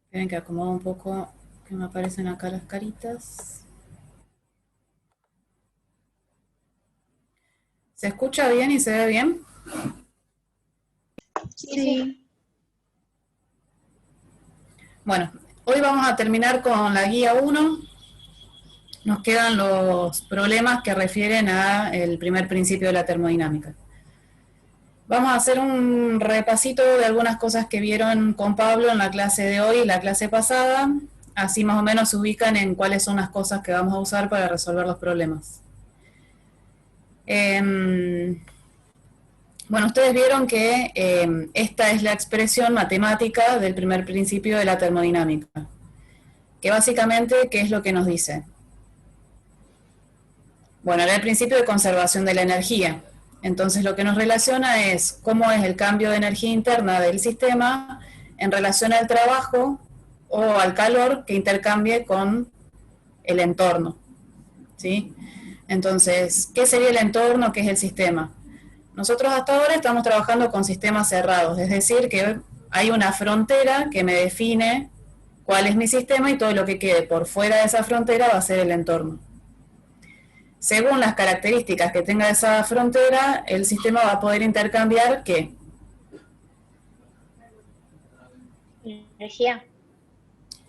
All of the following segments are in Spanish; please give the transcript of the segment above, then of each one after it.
Esperen que acomodo un poco, que me aparecen acá las caritas. ¿Se escucha bien y se ve bien? Sí. Bueno, hoy vamos a terminar con la guía 1. Nos quedan los problemas que refieren al primer principio de la termodinámica. Vamos a hacer un repasito de algunas cosas que vieron con Pablo en la clase de hoy y la clase pasada. Así más o menos se ubican en cuáles son las cosas que vamos a usar para resolver los problemas. Bueno, ustedes vieron que esta es la expresión matemática del primer principio de la termodinámica, que básicamente, ¿qué es lo que nos dice? Bueno, era el principio de conservación de la energía. Entonces lo que nos relaciona es cómo es el cambio de energía interna del sistema en relación al trabajo o al calor que intercambie con el entorno, ¿sí? Entonces, ¿qué sería el entorno? ¿Qué es el sistema? Nosotros hasta ahora estamos trabajando con sistemas cerrados, es decir, que hay una frontera que me define cuál es mi sistema y todo lo que quede por fuera de esa frontera va a ser el entorno. Según las características que tenga esa frontera, el sistema va a poder intercambiar ¿qué? Energía.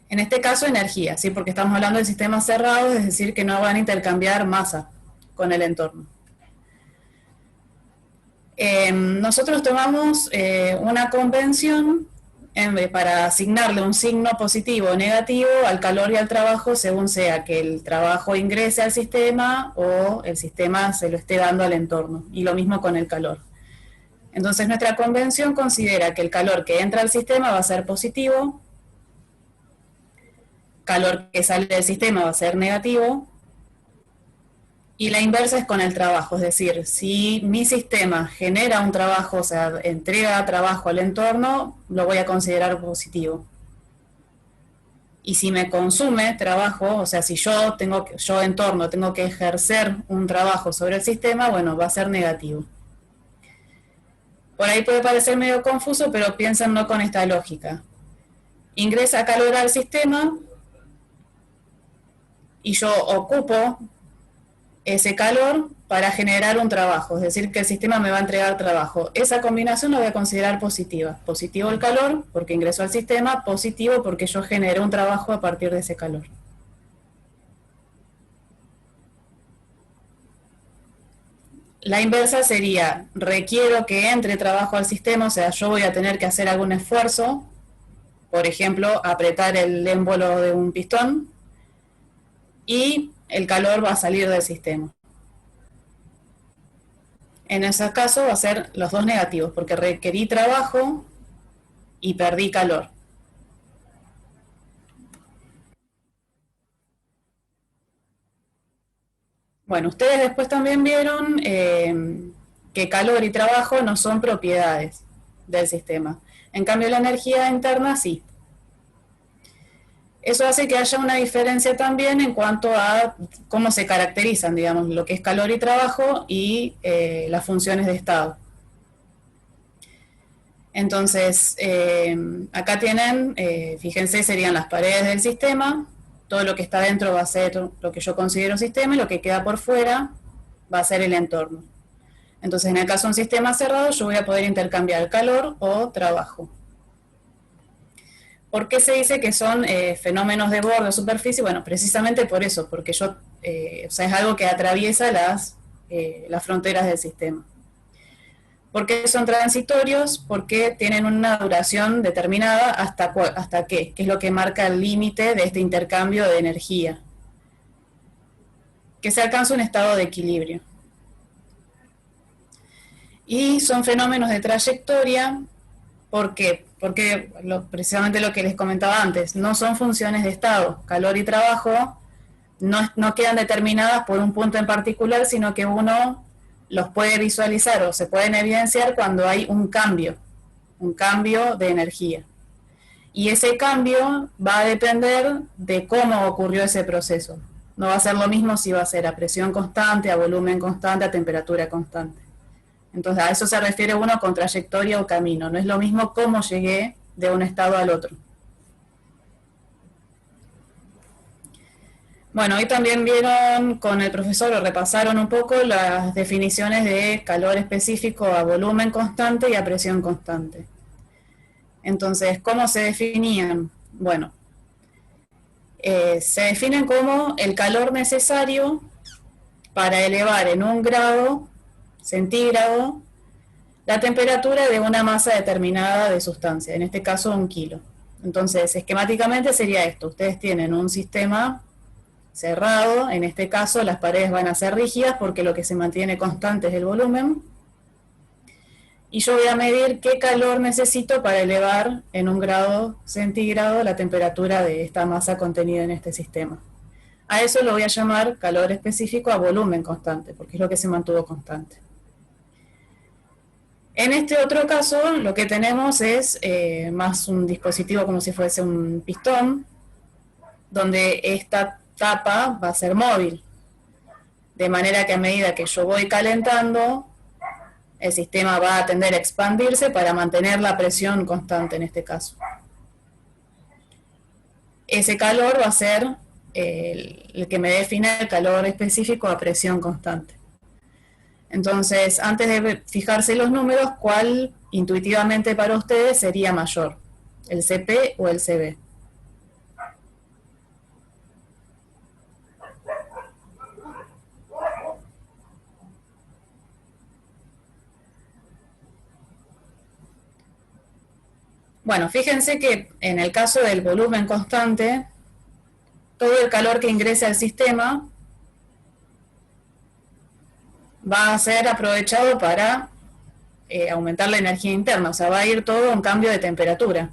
En este caso, energía, ¿sí? Porque estamos hablando de sistemas cerrados, es decir, que no van a intercambiar masa con el entorno. Nosotros tomamos una convención para asignarle un signo positivo o negativo al calor y al trabajo según sea que el trabajo ingrese al sistema o el sistema se lo esté dando al entorno. Y lo mismo con el calor. Entonces nuestra convención considera que el calor que entra al sistema va a ser positivo, calor que sale del sistema va a ser negativo, y la inversa es con el trabajo, es decir, si mi sistema genera un trabajo, o sea, entrega trabajo al entorno, lo voy a considerar positivo. Y si me consume trabajo, o sea, si yo entorno tengo que ejercer un trabajo sobre el sistema, bueno, va a ser negativo. Por ahí puede parecer medio confuso, pero piénsenlo con esta lógica. Ingresa calor al sistema y yo ocupo ese calor para generar un trabajo, es decir, que el sistema me va a entregar trabajo. Esa combinación la voy a considerar positiva. Positivo el calor, porque ingresó al sistema, positivo porque yo generé un trabajo a partir de ese calor. La inversa sería, requiero que entre trabajo al sistema, o sea, yo voy a tener que hacer algún esfuerzo, por ejemplo, apretar el émbolo de un pistón, y el calor va a salir del sistema. En ese caso va a ser los dos negativos, porque requerí trabajo y perdí calor. Bueno, ustedes después también vieron que calor y trabajo no son propiedades del sistema. En cambio, la energía interna sí. Eso hace que haya una diferencia también en cuanto a cómo se caracterizan, digamos, lo que es calor y trabajo y las funciones de estado. Entonces, acá tienen, fíjense, serían las paredes del sistema, todo lo que está dentro va a ser lo que yo considero sistema y lo que queda por fuera va a ser el entorno. Entonces, en el caso de un sistema cerrado, yo voy a poder intercambiar calor o trabajo. ¿Por qué se dice que son fenómenos de borde o superficie? Bueno, precisamente por eso, porque o sea, es algo que atraviesa las fronteras del sistema. ¿Por qué son transitorios? Porque tienen una duración determinada hasta qué es lo que marca el límite de este intercambio de energía. Que se alcanza un estado de equilibrio. Y son fenómenos de trayectoria, ¿por qué? Porque precisamente lo que les comentaba antes, no son funciones de estado. Calor y trabajo no quedan determinadas por un punto en particular, sino que uno los puede visualizar o se pueden evidenciar cuando hay un cambio de energía. Y ese cambio va a depender de cómo ocurrió ese proceso. No va a ser lo mismo si va a ser a presión constante, a volumen constante, a temperatura constante. Entonces a eso se refiere uno con trayectoria o camino. No es lo mismo cómo llegué de un estado al otro. Bueno, hoy también vieron con el profesor, o repasaron un poco las definiciones de calor específico a volumen constante y a presión constante. Entonces, ¿cómo se definían? Bueno, se definen como el calor necesario para elevar en 1 grado centígrado la temperatura de una masa determinada de sustancia, en este caso 1 kilo. Entonces, esquemáticamente sería esto. Ustedes tienen un sistema cerrado, en este caso las paredes van a ser rígidas porque lo que se mantiene constante es el volumen. Y yo voy a medir qué calor necesito para elevar en 1 grado centígrado la temperatura de esta masa contenida en este sistema. A eso lo voy a llamar calor específico a volumen constante, porque es lo que se mantuvo constante. En este otro caso, lo que tenemos es más un dispositivo como si fuese un pistón, donde esta tapa va a ser móvil, de manera que a medida que yo voy calentando, el sistema va a tender a expandirse para mantener la presión constante en este caso. Ese calor va a ser el que me define el calor específico a presión constante. Entonces, antes de fijarse los números, ¿cuál intuitivamente para ustedes sería mayor? ¿El CP o el CB? Bueno, fíjense que en el caso del volumen constante, todo el calor que ingrese al sistema va a ser aprovechado para aumentar la energía interna, o sea, va a ir todo a un cambio de temperatura.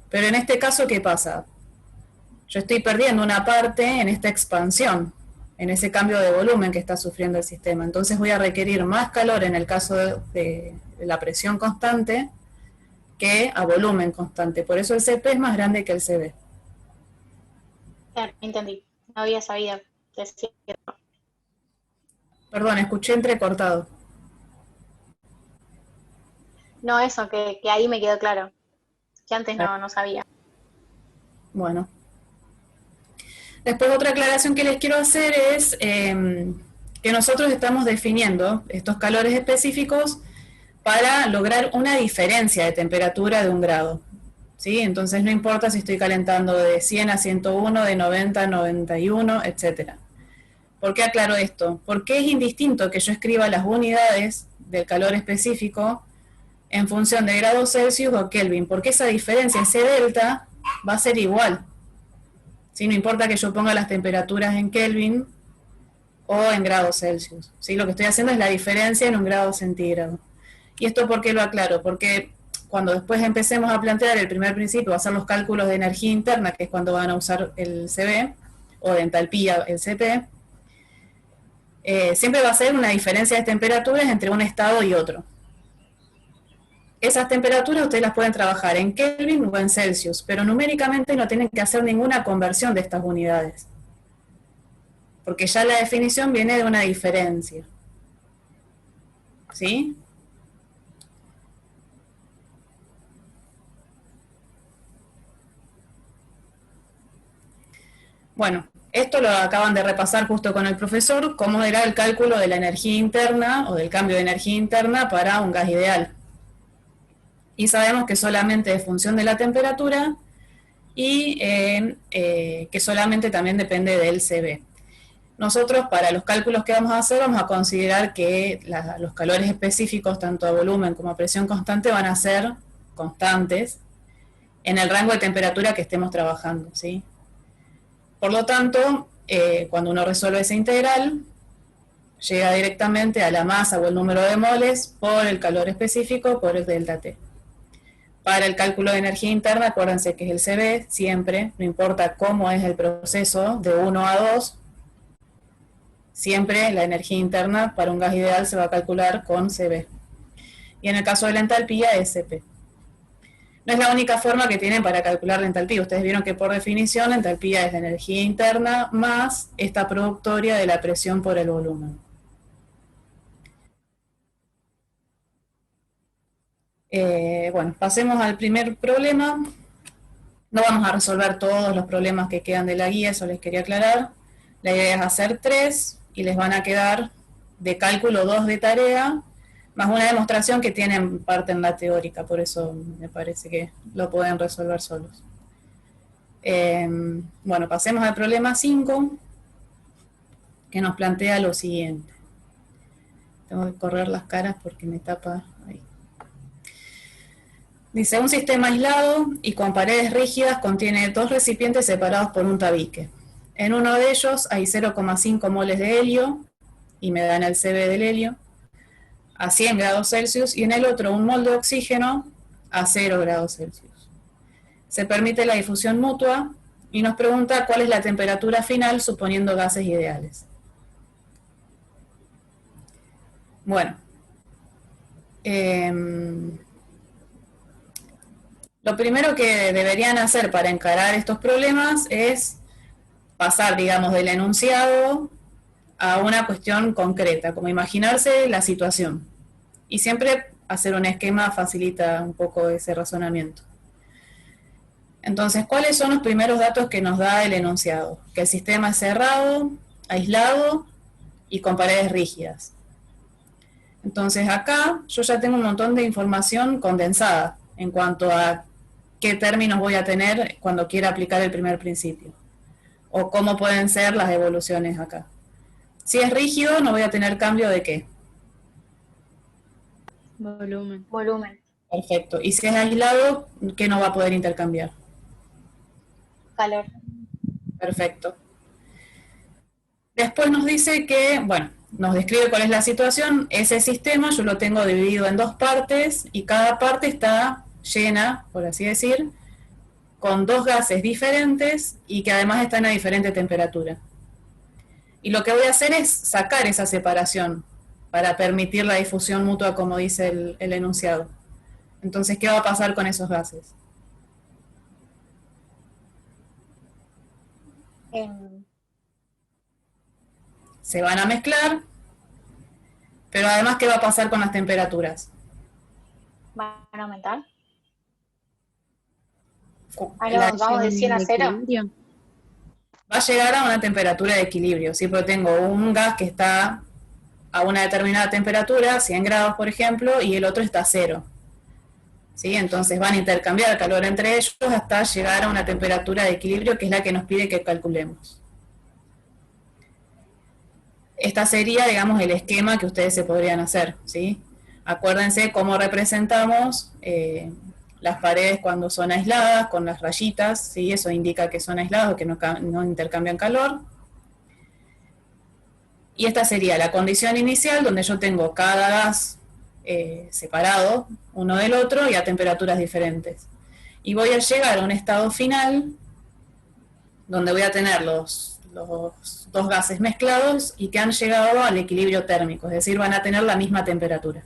Pero en este caso, ¿qué pasa? Yo estoy perdiendo una parte en esta expansión, en ese cambio de volumen que está sufriendo el sistema. Entonces voy a requerir más calor en el caso de la presión constante que a volumen constante. Por eso el CP es más grande que el CB. Claro, entendí. No había sabido decir. Perdón, escuché entrecortado. No, eso, que ahí me quedó claro. Que antes no sabía. Bueno. Después otra aclaración que les quiero hacer es que nosotros estamos definiendo estos calores específicos para lograr una diferencia de temperatura de 1 grado. ¿Sí? Entonces no importa si estoy calentando de 100 a 101, de 90 a 91, etc. ¿Por qué aclaro esto? Porque es indistinto que yo escriba las unidades del calor específico en función de grados Celsius o Kelvin, porque esa diferencia, ese delta, va a ser igual. ¿Sí? No importa que yo ponga las temperaturas en Kelvin o en grados Celsius. ¿Sí? Lo que estoy haciendo es la diferencia en 1 grado centígrado. ¿Y esto por qué lo aclaro? Porque cuando después empecemos a plantear el primer principio, a hacer los cálculos de energía interna, que es cuando van a usar el CB, o de entalpía el CP, siempre va a ser una diferencia de temperaturas entre un estado y otro. Esas temperaturas ustedes las pueden trabajar en Kelvin o en Celsius, pero numéricamente no tienen que hacer ninguna conversión de estas unidades, porque ya la definición viene de una diferencia. ¿Sí? Bueno, esto lo acaban de repasar justo con el profesor, cómo era el cálculo de la energía interna o del cambio de energía interna para un gas ideal. Y sabemos que solamente es función de la temperatura y que solamente también depende del CB. Nosotros para los cálculos que vamos a hacer vamos a considerar que los calores específicos tanto a volumen como a presión constante van a ser constantes en el rango de temperatura que estemos trabajando, ¿sí? Por lo tanto, cuando uno resuelve esa integral, llega directamente a la masa o el número de moles por el calor específico por el delta T. Para el cálculo de energía interna, acuérdense que es el CB, siempre, no importa cómo es el proceso, de 1 a 2, siempre la energía interna para un gas ideal se va a calcular con CB. Y en el caso de la entalpía es CP. No es la única forma que tienen para calcular la entalpía. Ustedes vieron que por definición la entalpía es la energía interna más esta productoria de la presión por el volumen. Bueno, pasemos al primer problema. No vamos a resolver todos los problemas que quedan de la guía, eso les quería aclarar. La idea es hacer 3 y les van a quedar de cálculo 2 de tarea, más una demostración que tienen parte en la teórica, por eso me parece que lo pueden resolver solos. Bueno, pasemos al problema 5, que nos plantea lo siguiente. Tengo que correr las caras porque me tapa ahí. Dice, un sistema aislado y con paredes rígidas contiene 2 recipientes separados por un tabique. En uno de ellos hay 0,5 moles de helio, y me dan el Cv del helio, a 100 grados Celsius, y en el otro un mol de oxígeno a 0 grados Celsius. Se permite la difusión mutua y nos pregunta cuál es la temperatura final suponiendo gases ideales. Bueno, lo primero que deberían hacer para encarar estos problemas es pasar, digamos, del enunciado a una cuestión concreta, como imaginarse la situación. Y siempre hacer un esquema facilita un poco ese razonamiento. Entonces, ¿cuáles son los primeros datos que nos da el enunciado? Que el sistema es cerrado, aislado y con paredes rígidas. Entonces acá yo ya tengo un montón de información condensada en cuanto a qué términos voy a tener cuando quiera aplicar el primer principio, o cómo pueden ser las evoluciones acá. Si es rígido, no voy a tener cambio de qué. Volumen. Volumen. Perfecto. Y si es aislado, ¿qué no va a poder intercambiar? Calor. Perfecto. Después nos dice que, bueno, nos describe cuál es la situación. Ese sistema yo lo tengo dividido en 2 partes y cada parte está llena, por así decir, con 2 gases diferentes y que además están a diferente temperatura. Y lo que voy a hacer es sacar esa separación para permitir la difusión mutua, como dice el enunciado. Entonces, ¿qué va a pasar con esos gases? Se van a mezclar, pero además, ¿qué va a pasar con las temperaturas? ¿Van a aumentar? Vamos de 100 a 0. Va a llegar a una temperatura de equilibrio, ¿sí? Porque tengo un gas que está a una determinada temperatura, 100 grados por ejemplo, y el otro está a 0. ¿Sí? Entonces van a intercambiar calor entre ellos hasta llegar a una temperatura de equilibrio que es la que nos pide que calculemos. Esta sería, digamos, el esquema que ustedes se podrían hacer, ¿sí? Acuérdense cómo representamos las paredes cuando son aisladas, con las rayitas, ¿sí? Eso indica que son aisladas o que no intercambian calor. Y esta sería la condición inicial, donde yo tengo cada gas separado uno del otro y a temperaturas diferentes. Y voy a llegar a un estado final, donde voy a tener los 2 gases mezclados y que han llegado al equilibrio térmico, es decir, van a tener la misma temperatura.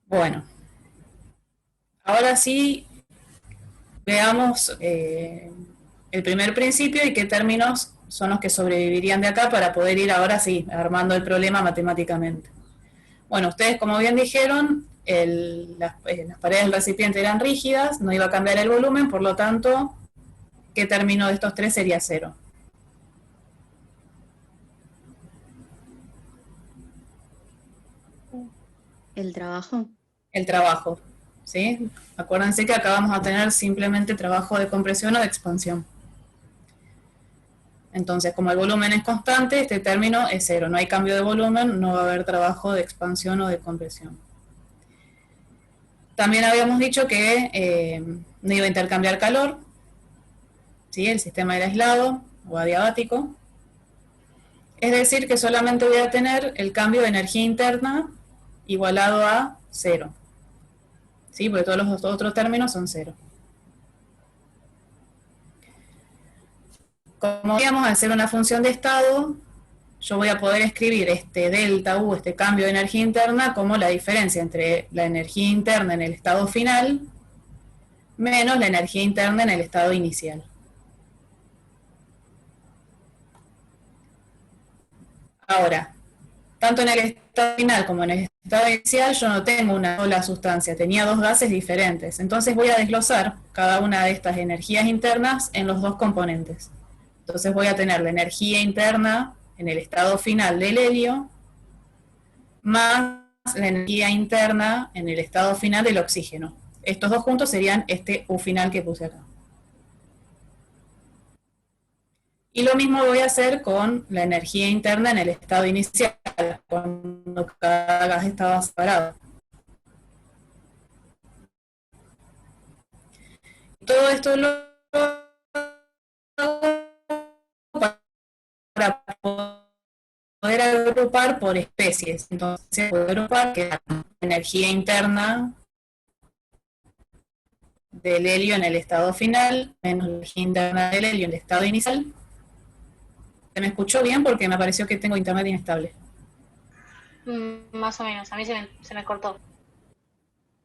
Bueno, ahora sí veamos el primer principio y qué términos son los que sobrevivirían de acá para poder ir ahora sí armando el problema matemáticamente. Bueno, ustedes como bien dijeron, las paredes del recipiente eran rígidas, no iba a cambiar el volumen, por lo tanto, ¿qué término de estos 3 sería 0? ¿El trabajo? El trabajo, ¿sí? Acuérdense que acá vamos a tener simplemente trabajo de compresión o de expansión. Entonces, como el volumen es constante, este término es 0. No hay cambio de volumen, no va a haber trabajo de expansión o de compresión. También habíamos dicho que no iba a intercambiar calor, ¿sí? El sistema era aislado o adiabático. Es decir, que solamente voy a tener el cambio de energía interna igualado a 0. ¿Sí? Porque todos los otros términos son 0. Como veíamos, al ser una función de estado, yo voy a poder escribir este delta U, este cambio de energía interna, como la diferencia entre la energía interna en el estado final menos la energía interna en el estado inicial. Ahora, tanto en el estado final como en el estado inicial yo no tengo una sola sustancia, tenía dos gases diferentes. Entonces voy a desglosar cada una de estas energías internas en los dos componentes. Entonces voy a tener la energía interna en el estado final del helio, más la energía interna en el estado final del oxígeno. Estos dos juntos serían este U final que puse acá. Y lo mismo voy a hacer con la energía interna en el estado inicial, cuando cada gas estaba separado. Todo esto lo hago para poder agrupar por especies. Entonces, puedo agrupar que la energía interna del helio en el estado final, menos la energía interna del helio en el estado inicial. ¿Se me escuchó bien? Porque me pareció que tengo internet inestable. Más o menos, a mí se me cortó.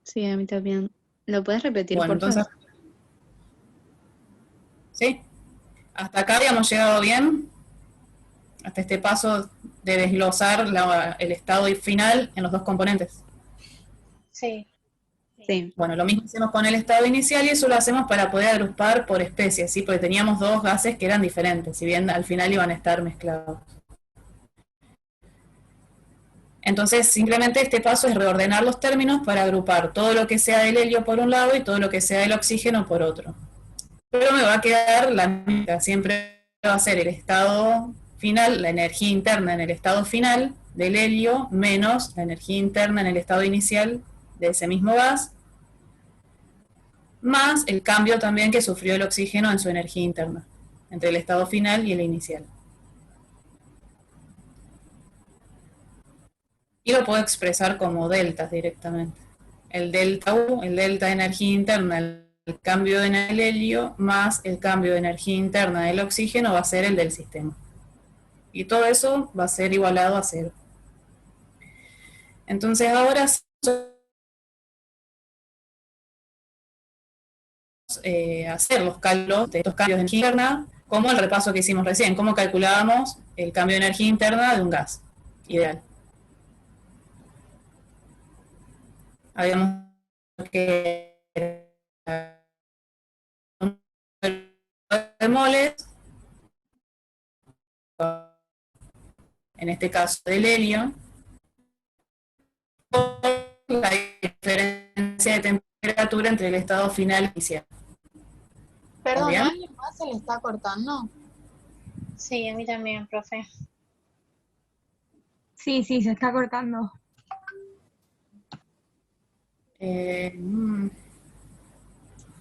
Sí, a mí también. ¿Lo puedes repetir, Bueno, por favor? entonces, ¿sí? Hasta acá habíamos llegado bien, hasta este paso de desglosar el estado final en los dos componentes. Sí. Sí. Bueno, lo mismo hicimos con el estado inicial y eso lo hacemos para poder agrupar por especies, ¿sí? Porque teníamos dos gases que eran diferentes, si bien al final iban a estar mezclados. Entonces, simplemente este paso es reordenar los términos para agrupar todo lo que sea del helio por un lado y todo lo que sea del oxígeno por otro. Pero me va a quedar la misma, siempre va a ser el estado final, la energía interna en el estado final del helio, menos la energía interna en el estado inicial de ese mismo gas, más el cambio también que sufrió el oxígeno en su energía interna, entre el estado final y el inicial. Y lo puedo expresar como deltas directamente. El delta U, el delta de energía interna, el cambio en el helio, más el cambio de energía interna del oxígeno va a ser el del sistema. Y todo eso va a ser igualado a cero. Entonces ahora hacer los cálculos de estos cambios de energía interna, como el repaso que hicimos recién, cómo calculábamos el cambio de energía interna de un gas ideal. Habíamos que de moles, en este caso del helio, por la diferencia de temperatura entre el estado final y inicial. Perdón, ¿Bien? ¿a alguien más se le está cortando? Sí, a mí también, profe. Sí, sí, se está cortando.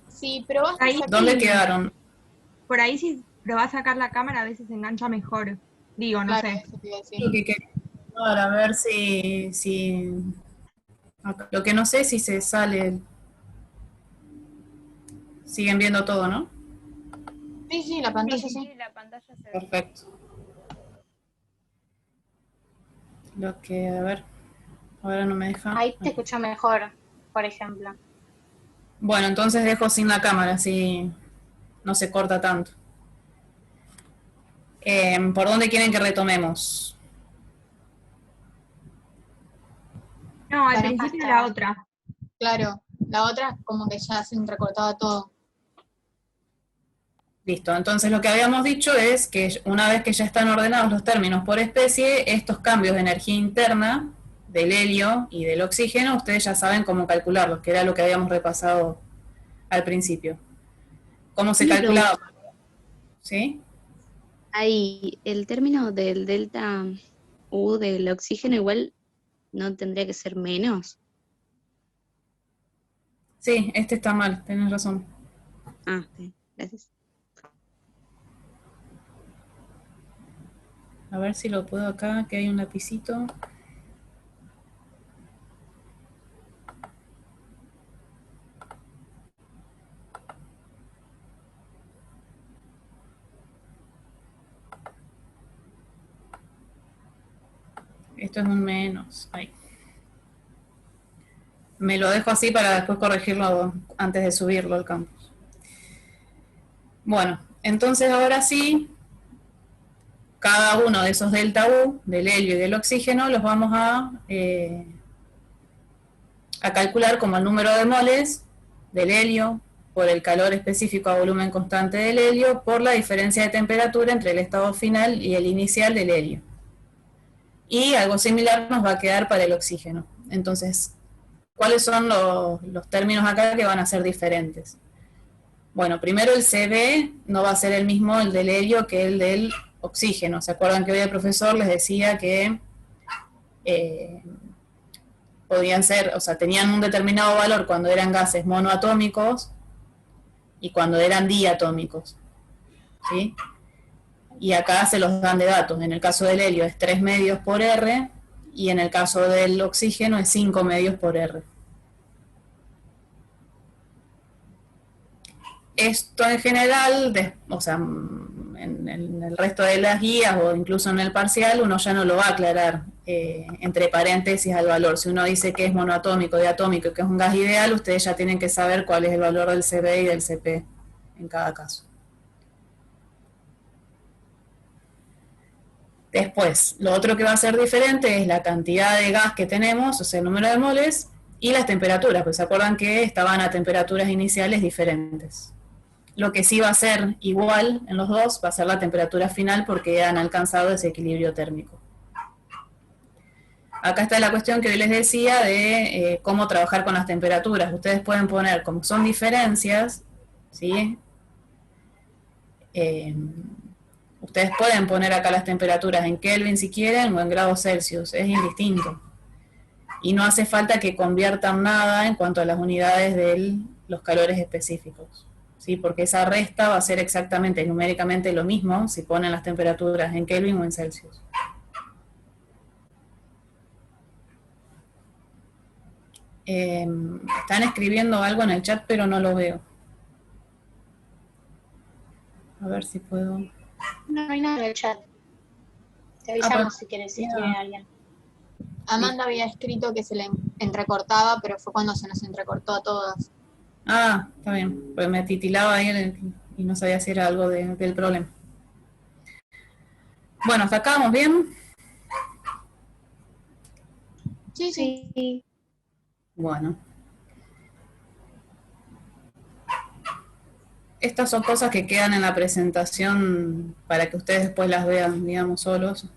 Sí, pero vas a Ahí sacar... ¿Dónde quedaron? Por ahí si probás a sacar la cámara a veces se engancha mejor. Digo, no Claro, sé. eso te iba a decir. Para ver si lo que no sé si se sale. Siguen viendo todo, ¿no? Sí, sí, la pantalla sí. Sí, la pantalla se ve. Perfecto. Lo que, a ver, ahora no me deja. Ahí te escucho mejor, por ejemplo. Bueno, entonces dejo sin la cámara, así no se corta tanto. ¿Por dónde quieren que retomemos? No, al Para principio hasta- la otra. Claro, la otra como que ya se recortaba todo. Listo, entonces lo que habíamos dicho es que una vez que ya están ordenados los términos por especie, estos cambios de energía interna del helio y del oxígeno, ustedes ya saben cómo calcularlos, que era lo que habíamos repasado al principio. ¿Cómo se Una calculaba? ¿Sí? Ahí, el término del delta U del oxígeno igual no tendría que ser menos. Sí, este está mal, tenés razón. Ah, sí, gracias. A ver si lo puedo acá, que hay un lapicito. Esto es un menos. Ahí. Me lo dejo así para después corregirlo antes de subirlo al campus. Bueno, entonces ahora sí, cada uno de esos delta U, del helio y del oxígeno, los vamos a calcular como el número de moles del helio por el calor específico a volumen constante del helio por la diferencia de temperatura entre el estado final y el inicial del helio. Y algo similar nos va a quedar para el oxígeno. Entonces, ¿cuáles son los términos acá que van a ser diferentes? Bueno, primero el CB no va a ser el mismo el del helio que el del oxígeno. ¿Se acuerdan que hoy el profesor les decía que podían ser, o sea, tenían un determinado valor cuando eran gases monoatómicos y cuando eran diatómicos? ¿Sí? Y acá se los dan de datos. En el caso del helio es 3 medios por R y en el caso del oxígeno es 5 medios por R. Esto en general, o sea, en el resto de las guías o incluso en el parcial, uno ya no lo va a aclarar entre paréntesis al valor. Si uno dice que es monoatómico, diatómico y que es un gas ideal, ustedes ya tienen que saber cuál es el valor del CB y del CP en cada caso. Después, lo otro que va a ser diferente es la cantidad de gas que tenemos, o sea, el número de moles, y las temperaturas, pues se acuerdan que estaban a temperaturas iniciales diferentes. Lo que sí va a ser igual en los dos va a ser la temperatura final porque han alcanzado ese equilibrio térmico. Acá está la cuestión que hoy les decía de cómo trabajar con las temperaturas. Ustedes pueden poner, como son diferencias, ¿sí? Ustedes pueden poner acá las temperaturas en Kelvin si quieren o en grados Celsius, es indistinto. Y no hace falta que conviertan nada en cuanto a las unidades de los calores específicos, ¿sí? Porque esa resta va a ser exactamente numéricamente lo mismo si ponen las temperaturas en Kelvin o en Celsius. Están escribiendo algo en el chat, pero no lo veo. A ver si puedo... No hay nada en el chat. Te avisamos si quieres, si escribe alguien. Amanda había escrito que se le entrecortaba, pero fue cuando se nos entrecortó a todas. Ah, está bien, pues me titilaba ahí y no sabía si era algo del problema. Bueno, hasta acá vamos bien. Sí, sí. Sí. Bueno. Estas son cosas que quedan en la presentación para que ustedes después las vean, digamos, solos.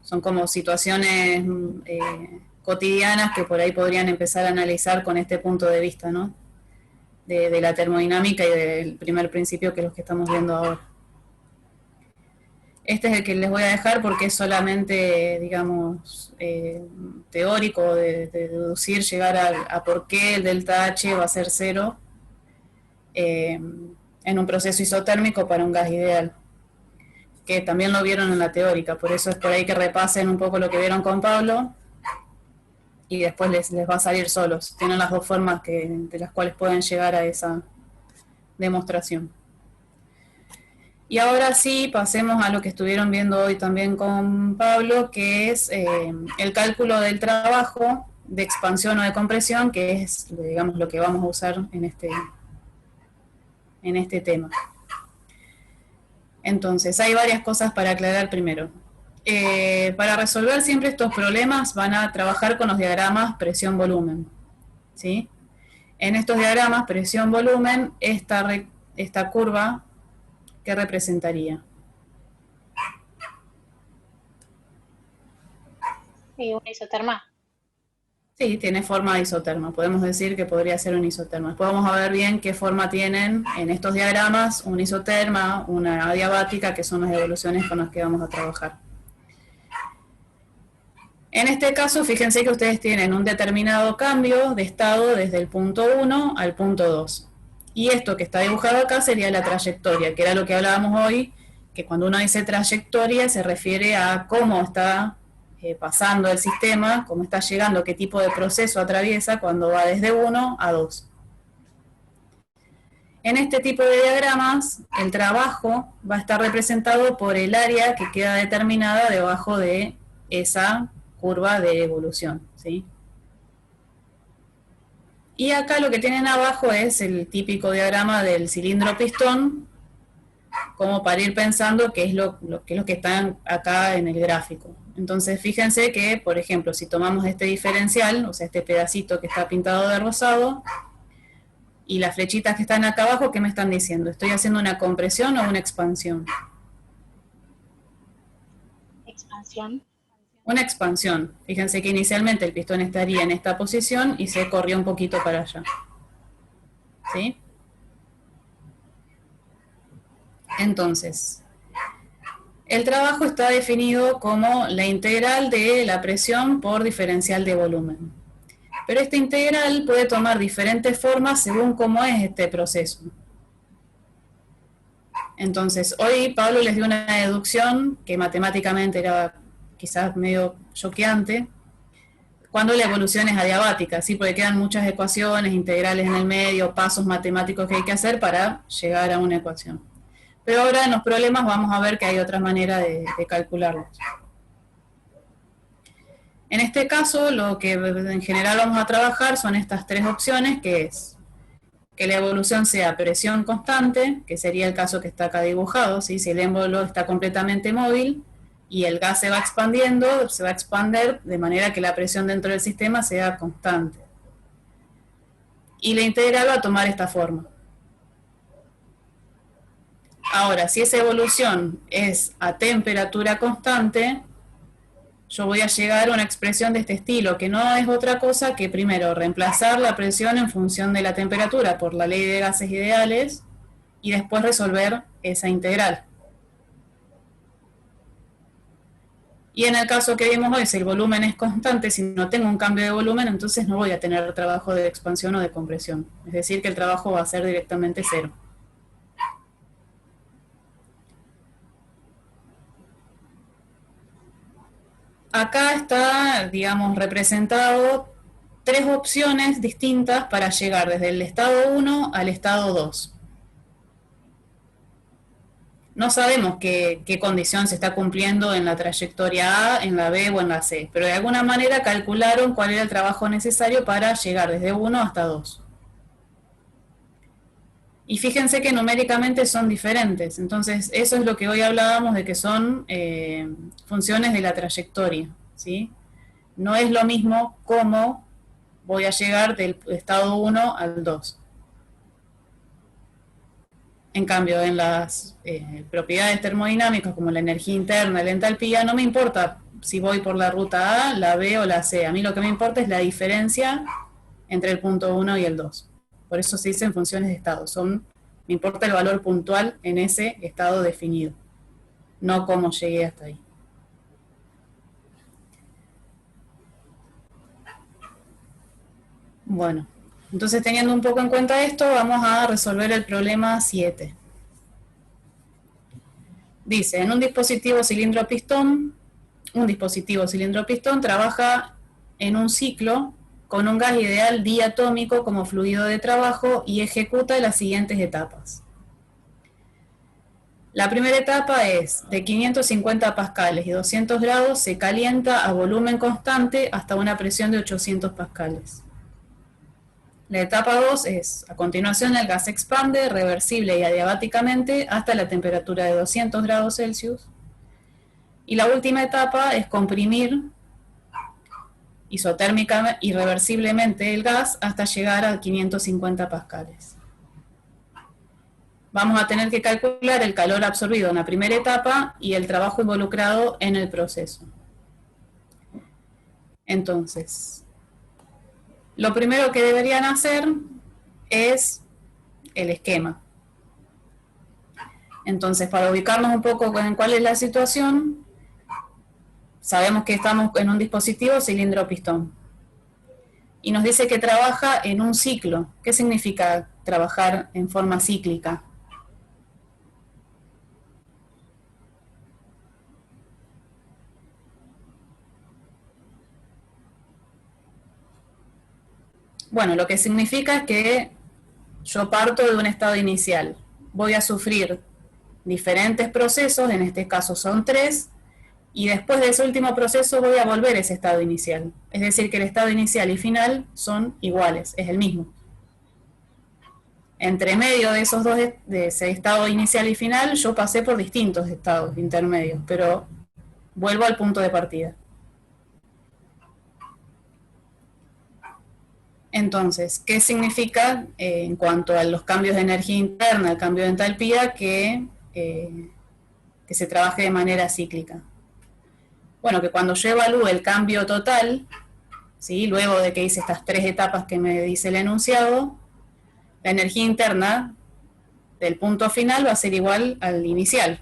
Son como situaciones cotidianas que por ahí podrían empezar a analizar con este punto de vista, ¿no? De la termodinámica y del primer principio que es lo que estamos viendo ahora. Este es el que les voy a dejar porque es solamente, digamos, teórico de deducir, llegar a por qué el delta H va a ser 0 en un proceso isotérmico para un gas ideal, que también lo vieron en la teórica, por eso es por ahí que repasen un poco lo que vieron con Pablo y después les va a salir solos. Tienen las dos formas de las cuales pueden llegar a esa demostración. Y ahora sí, pasemos a lo que estuvieron viendo hoy también con Pablo, que es el cálculo del trabajo de expansión o de compresión, que es, digamos, lo que vamos a usar en este tema. Entonces, hay varias cosas para aclarar primero. Para resolver siempre estos problemas van a trabajar con los diagramas presión-volumen, ¿sí? En estos diagramas presión-volumen, esta curva, ¿qué representaría? Y una isoterma. Sí, tiene forma de isoterma. Podemos decir que podría ser un isoterma. Después vamos a ver bien qué forma tienen en estos diagramas una isoterma, una adiabática, que son las evoluciones con las que vamos a trabajar. En este caso, fíjense que ustedes tienen un determinado cambio de estado desde el punto 1 al punto 2. Y esto que está dibujado acá sería la trayectoria, que era lo que hablábamos hoy, que cuando uno dice trayectoria se refiere a cómo está pasando el sistema, cómo está llegando, qué tipo de proceso atraviesa cuando va desde 1 a 2. En este tipo de diagramas, el trabajo va a estar representado por el área que queda determinada debajo de esa curva de evolución, ¿sí? Y acá lo que tienen abajo es el típico diagrama del cilindro pistón, como para ir pensando qué es lo que está acá en el gráfico. Entonces fíjense que, por ejemplo, si tomamos este diferencial, o sea, este pedacito que está pintado de rosado, y las flechitas que están acá abajo, ¿qué me están diciendo? ¿Estoy haciendo una compresión o una expansión? Expansión. Una expansión. Fíjense que inicialmente el pistón estaría en esta posición y se corrió un poquito para allá. ¿Sí? Entonces, el trabajo está definido como la integral de la presión por diferencial de volumen. Pero esta integral puede tomar diferentes formas según cómo es este proceso. Entonces, hoy Pablo les dio una deducción que matemáticamente era quizás medio choqueante, cuando la evolución es adiabática, ¿sí? Porque quedan muchas ecuaciones, integrales en el medio, pasos matemáticos que hay que hacer para llegar a una ecuación. Pero ahora en los problemas vamos a ver que hay otra manera de calcularlos. En este caso, lo que en general vamos a trabajar son estas tres opciones, que es que la evolución sea presión constante, que sería el caso que está acá dibujado, ¿sí? Si el émbolo está completamente móvil y el gas se va expandiendo, se va a expander de manera que la presión dentro del sistema sea constante. Y la integral va a tomar esta forma. Ahora, si esa evolución es a temperatura constante, yo voy a llegar a una expresión de este estilo, que no es otra cosa que primero reemplazar la presión en función de la temperatura por la ley de gases ideales y después resolver esa integral. Y en el caso que vimos hoy, si el volumen es constante, si no tengo un cambio de volumen, entonces no voy a tener trabajo de expansión o de compresión. Es decir, que el trabajo va a ser directamente cero. Acá está, digamos, representado tres opciones distintas para llegar desde el estado 1 al estado 2. No sabemos qué condición se está cumpliendo en la trayectoria A, en la B o en la C, pero de alguna manera calcularon cuál era el trabajo necesario para llegar desde 1 hasta 2. Y fíjense que numéricamente son diferentes, entonces eso es lo que hoy hablábamos de que son funciones de la trayectoria, ¿sí? No es lo mismo cómo voy a llegar del estado 1 al 2. En cambio, en las propiedades termodinámicas, como la energía interna, la entalpía, no me importa si voy por la ruta A, la B o la C. A mí lo que me importa es la diferencia entre el punto 1 y el 2. Por eso se dicen funciones de estado. Me importa el valor puntual en ese estado definido, no cómo llegué hasta ahí. Bueno, entonces teniendo un poco en cuenta esto, vamos a resolver el problema 7. Dice, en un dispositivo cilindro-pistón trabaja en un ciclo con un gas ideal diatómico como fluido de trabajo y ejecuta las siguientes etapas. La primera etapa es de 550 pascales y 200 grados, se calienta a volumen constante hasta una presión de 800 pascales. La etapa 2 es, a continuación el gas se expande reversible y adiabáticamente hasta la temperatura de 200 grados Celsius. Y la última etapa es comprimir isotérmica irreversiblemente el gas hasta llegar a 550 pascales. Vamos a tener que calcular el calor absorbido en la primera etapa y el trabajo involucrado en el proceso. Entonces, lo primero que deberían hacer es el esquema. Entonces, para ubicarnos un poco en cuál es la situación, sabemos que estamos en un dispositivo cilindro-pistón. Y nos dice que trabaja en un ciclo. ¿Qué significa trabajar en forma cíclica? Bueno, lo que significa es que yo parto de un estado inicial. Voy a sufrir diferentes procesos, en este caso son 3, y después de ese último proceso voy a volver a ese estado inicial. Es decir, que el estado inicial y final son iguales, es el mismo. entre medio de esos dos, de ese estado inicial y final, yo pasé por distintos estados intermedios, pero vuelvo al punto de partida. Entonces, ¿qué significa en cuanto a los cambios de energía interna, el cambio de entalpía, que se trabaje de manera cíclica? Bueno, que cuando yo evalúe el cambio total, ¿sí? Luego de que hice estas 3 etapas que me dice el enunciado, la energía interna del punto final va a ser igual al inicial.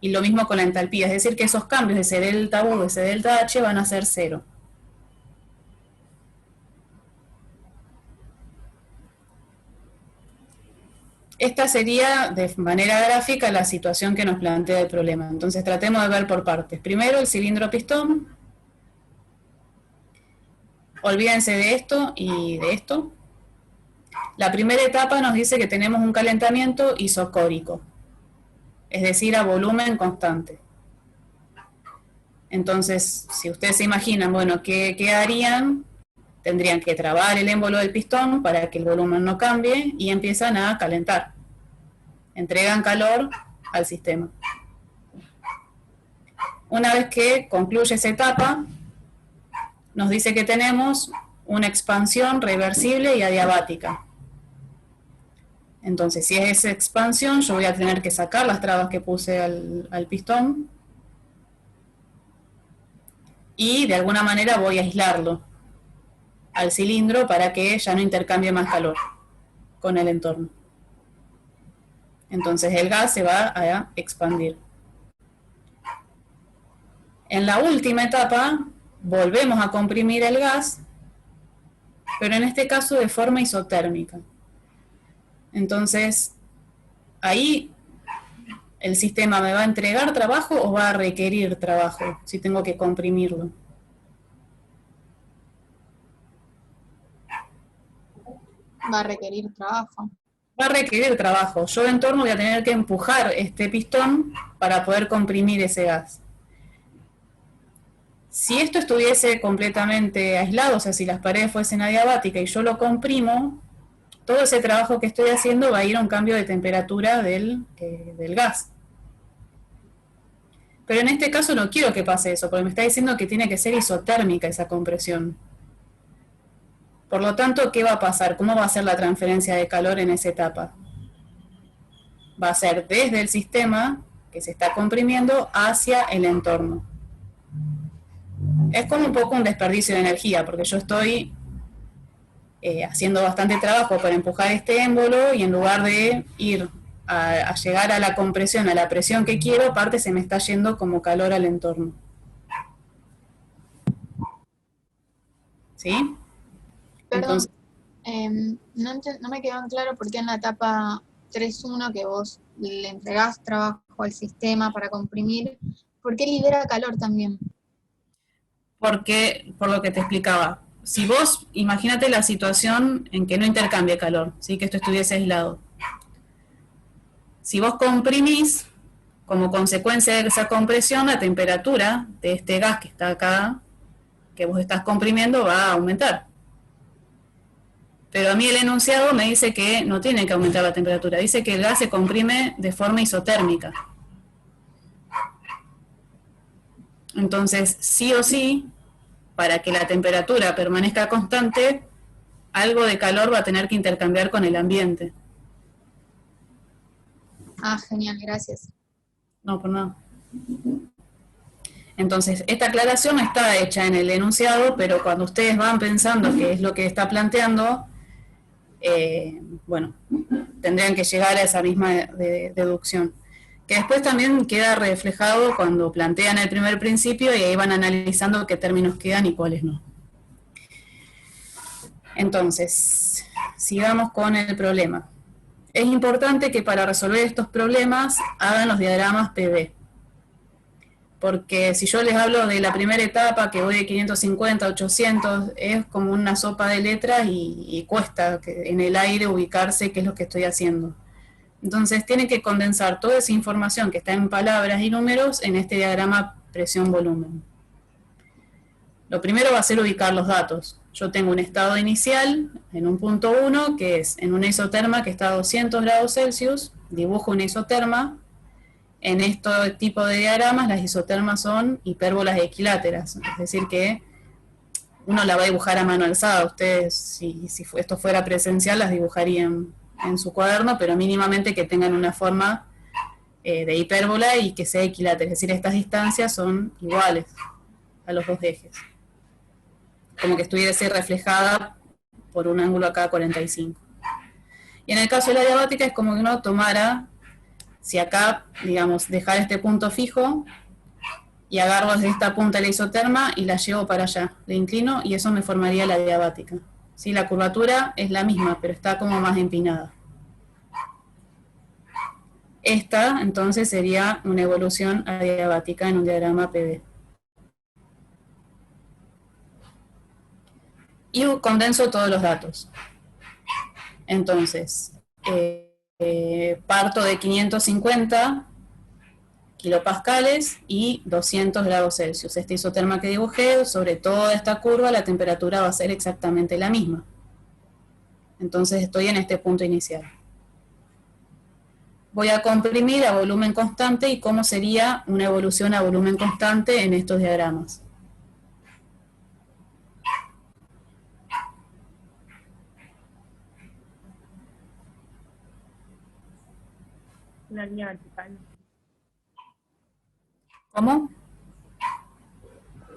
Y lo mismo con la entalpía, es decir, que esos cambios, ese delta U, ese delta H, van a ser 0. Esta sería, de manera gráfica, la situación que nos plantea el problema. Entonces tratemos de ver por partes. Primero, el cilindro pistón. Olvídense de esto y de esto. La primera etapa nos dice que tenemos un calentamiento isocórico, es decir, a volumen constante. Entonces, si ustedes se imaginan, bueno, ¿qué harían? Tendrían que trabar el émbolo del pistón para que el volumen no cambie y empiezan a calentar. Entregan calor al sistema. Una vez que concluye esa etapa, nos dice que tenemos una expansión reversible y adiabática. Entonces, si es esa expansión, yo voy a tener que sacar las trabas que puse al pistón y de alguna manera voy a aislarlo al cilindro para que ya no intercambie más calor con el entorno. Entonces el gas se va a expandir. En la última etapa volvemos a comprimir el gas, pero en este caso de forma isotérmica. Entonces, ahí el sistema me va a entregar trabajo o va a requerir trabajo si tengo que comprimirlo. Va a requerir trabajo. Va a requerir trabajo. Yo de entorno voy a tener que empujar este pistón para poder comprimir ese gas. Si esto estuviese completamente aislado, o sea, si las paredes fuesen adiabáticas y yo lo comprimo, todo ese trabajo que estoy haciendo va a ir a un cambio de temperatura del gas. Pero en este caso no quiero que pase eso, porque me está diciendo que tiene que ser isotérmica esa compresión. Por lo tanto, ¿qué va a pasar? ¿Cómo va a ser la transferencia de calor en esa etapa? Va a ser desde el sistema que se está comprimiendo hacia el entorno. Es como un poco un desperdicio de energía, porque yo estoy haciendo bastante trabajo para empujar este émbolo y en lugar de ir a llegar a la compresión, a la presión que quiero, aparte se me está yendo como calor al entorno. ¿Sí? Perdón, Entonces, no me quedó en claro por qué en la etapa 3.1 que vos le entregás trabajo al sistema para comprimir, ¿por qué libera calor también? porque, por lo que te explicaba, si vos, imagínate la situación en que no intercambie calor, ¿sí? Que esto estuviese aislado. Si vos comprimís, como consecuencia de esa compresión, la temperatura de este gas que está acá, que vos estás comprimiendo, va a aumentar. Pero a mí el enunciado me dice que no tiene que aumentar la temperatura, dice que el gas se comprime de forma isotérmica. Entonces, sí o sí, para que la temperatura permanezca constante, algo de calor va a tener que intercambiar con el ambiente. Ah, genial, gracias. No, por nada. Entonces, esta aclaración está hecha en el enunciado, pero cuando ustedes van pensando qué es lo que está planteando, bueno, tendrían que llegar a esa misma deducción. Que después también queda reflejado cuando plantean el primer principio y ahí van analizando qué términos quedan y cuáles no. Entonces, sigamos con el problema. Es importante que para resolver estos problemas hagan los diagramas PV. Porque si yo les hablo de la primera etapa, que voy de 550 a 800, es como una sopa de letras y cuesta en el aire ubicarse qué es lo que estoy haciendo. Entonces tienen que condensar toda esa información que está en palabras y números en este diagrama presión-volumen. Lo primero va a ser ubicar los datos. yo tengo un estado inicial en un punto 1, que es en una isoterma que está a 200 grados Celsius, dibujo una isoterma. En este tipo de diagramas las isotermas son hipérbolas equiláteras, es decir que uno la va a dibujar a mano alzada. Ustedes, si esto fuera presencial, las dibujarían en su cuaderno, pero mínimamente que tengan una forma de hipérbola y que sea equilátera, es decir, estas distancias son iguales a los dos ejes, como que estuviese reflejada por un ángulo acá 45. Y en el caso de la diabática es como que uno tomara, si acá, digamos, dejar este punto fijo, y agarro desde esta punta de la isoterma y la llevo para allá, le inclino y eso me formaría la diabática. ¿Sí? La curvatura es la misma, pero está como más empinada. Esta, entonces, sería una evolución adiabática en un diagrama PV. Y condenso todos los datos. Entonces, parto de 550 kilopascales y 200 grados Celsius. Esta isoterma que dibujé, sobre toda esta curva, la temperatura va a ser exactamente la misma. Entonces estoy en este punto inicial. Voy a comprimir a volumen constante y cómo sería una evolución a volumen constante en estos diagramas. Una línea vertical. ¿Cómo?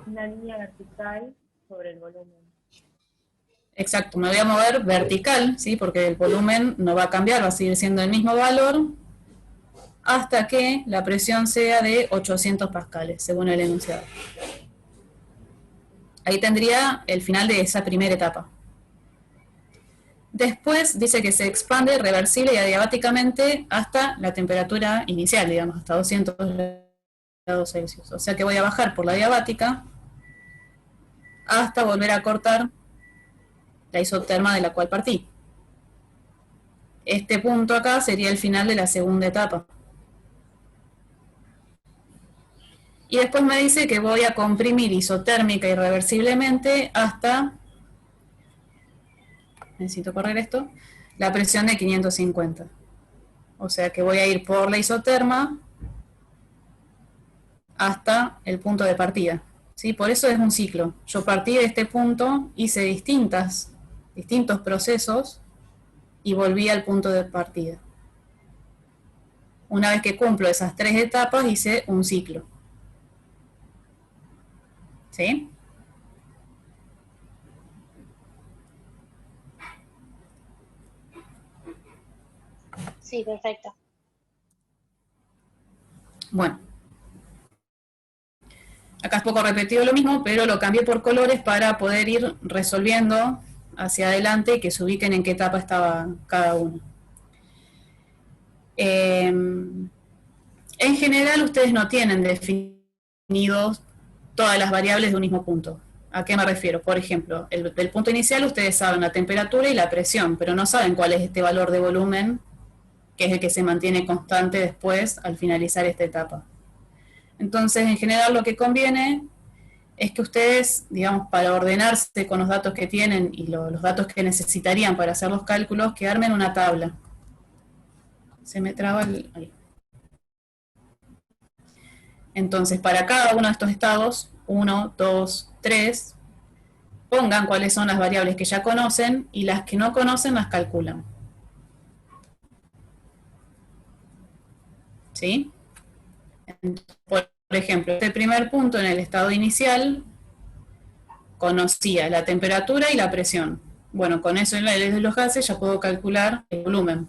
Una línea vertical sobre el volumen. Exacto, me voy a mover vertical, ¿sí? Porque el volumen no va a cambiar, va a seguir siendo el mismo valor hasta que la presión sea de 800 pascales, según el enunciado. Ahí tendría el final de esa primera etapa. Después dice que se expande reversible y adiabáticamente hasta la temperatura inicial, digamos, hasta 200 grados Celsius. O sea que voy a bajar por la diabática hasta volver a cortar la isoterma de la cual partí. Este punto acá sería el final de la segunda etapa. Y después me dice que voy a comprimir isotérmica y reversiblemente hasta, necesito correr esto, la presión de 550. O sea que voy a ir por la isoterma hasta el punto de partida. ¿Sí? Por eso es un ciclo. Yo partí de este punto, hice distintos procesos y volví al punto de partida. Una vez que cumplo esas 3 etapas, hice un ciclo. ¿Sí? Sí, perfecto. Bueno. Acá es poco repetido lo mismo, pero lo cambié por colores para poder ir resolviendo hacia adelante y que se ubiquen en qué etapa estaba cada uno. En general, ustedes no tienen definidos todas las variables de un mismo punto. ¿A qué me refiero? Por ejemplo, del punto inicial ustedes saben la temperatura y la presión, pero no saben cuál es este valor de volumen, que es el que se mantiene constante después al finalizar esta etapa. Entonces, en general, lo que conviene es que ustedes, digamos, para ordenarse con los datos que tienen y los datos que necesitarían para hacer los cálculos, que armen una tabla. Se me traba el... ahí. Entonces, para cada uno de estos estados, 1, 2, 3, pongan cuáles son las variables que ya conocen y las que no conocen las calculan. ¿Sí? Por ejemplo, este primer punto en el estado inicial conocía la temperatura y la presión. Bueno, con eso en la ley de los gases ya puedo calcular el volumen.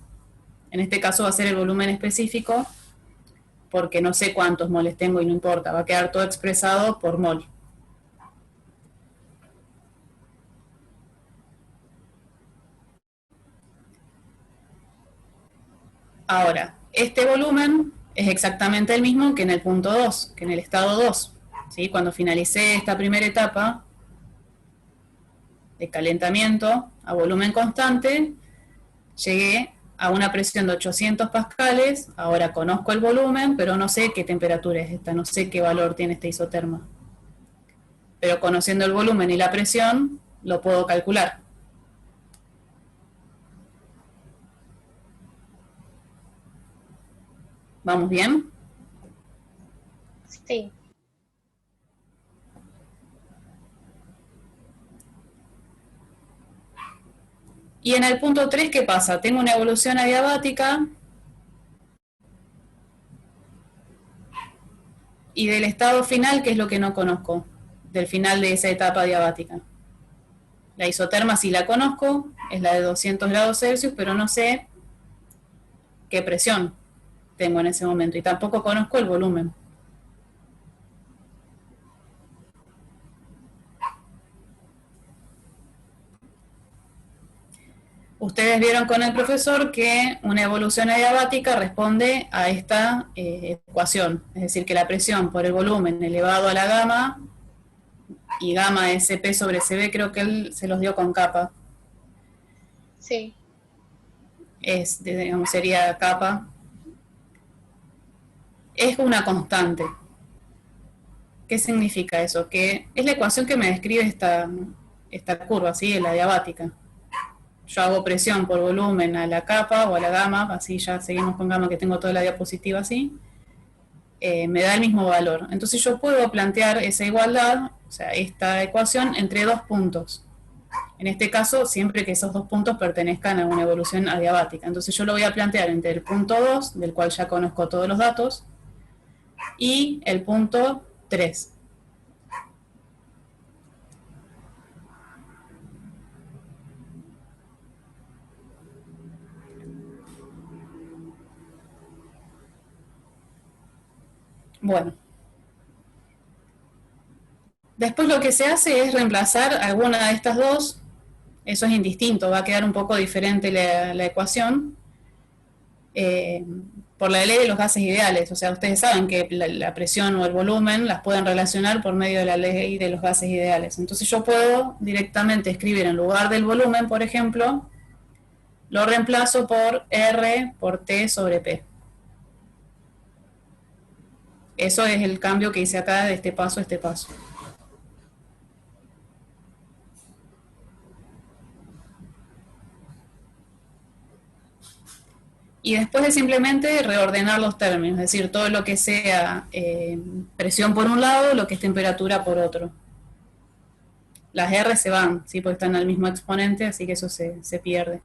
En este caso va a ser el volumen específico porque no sé cuántos moles tengo y no importa, va a quedar todo expresado por mol. Ahora, este volumen es exactamente el mismo que en el punto 2, que en el estado 2. ¿Sí? Cuando finalicé esta primera etapa de calentamiento a volumen constante, llegué a una presión de 800 pascales, ahora conozco el volumen, pero no sé qué temperatura es esta, no sé qué valor tiene esta isoterma. Pero conociendo el volumen y la presión, lo puedo calcular. ¿Vamos bien? Sí. Y en el punto 3, ¿qué pasa? Tengo una evolución adiabática y del estado final, ¿qué es lo que no conozco? Del final de esa etapa adiabática. La isoterma sí la conozco, es la de 200 grados Celsius, pero no sé qué presión tengo en ese momento y tampoco conozco el volumen. Ustedes vieron con el profesor que una evolución adiabática responde a esta ecuación, es decir, que la presión por el volumen elevado a la gamma, y gamma es CP sobre CB, creo que él se los dio con capa, Sí. digamos, sería capa, es una constante. ¿Qué significa eso? Que es la ecuación que me describe esta curva, ¿sí? La adiabática. Yo hago presión por volumen a la capa o a la gamma, así ya seguimos con gamma que tengo toda la diapositiva así, me da el mismo valor. Entonces yo puedo plantear esa igualdad, o sea, esta ecuación entre dos puntos. En este caso, siempre que esos dos puntos pertenezcan a una evolución adiabática. Entonces yo lo voy a plantear entre el punto 2, del cual ya conozco todos los datos, y el punto 3. Bueno. Después lo que se hace es reemplazar alguna de estas dos. Eso es indistinto, va a quedar un poco diferente la ecuación. Por la ley de los gases ideales, o sea, ustedes saben que la presión o el volumen las pueden relacionar por medio de la ley de los gases ideales. Entonces yo puedo directamente escribir en lugar del volumen, por ejemplo, lo reemplazo por R por T sobre P. Eso es el cambio que hice acá de este paso a este paso. Y después de simplemente reordenar los términos, es decir, todo lo que sea presión por un lado, lo que es temperatura por otro. Las R se van, ¿sí? Porque están al mismo exponente, así que eso se pierde.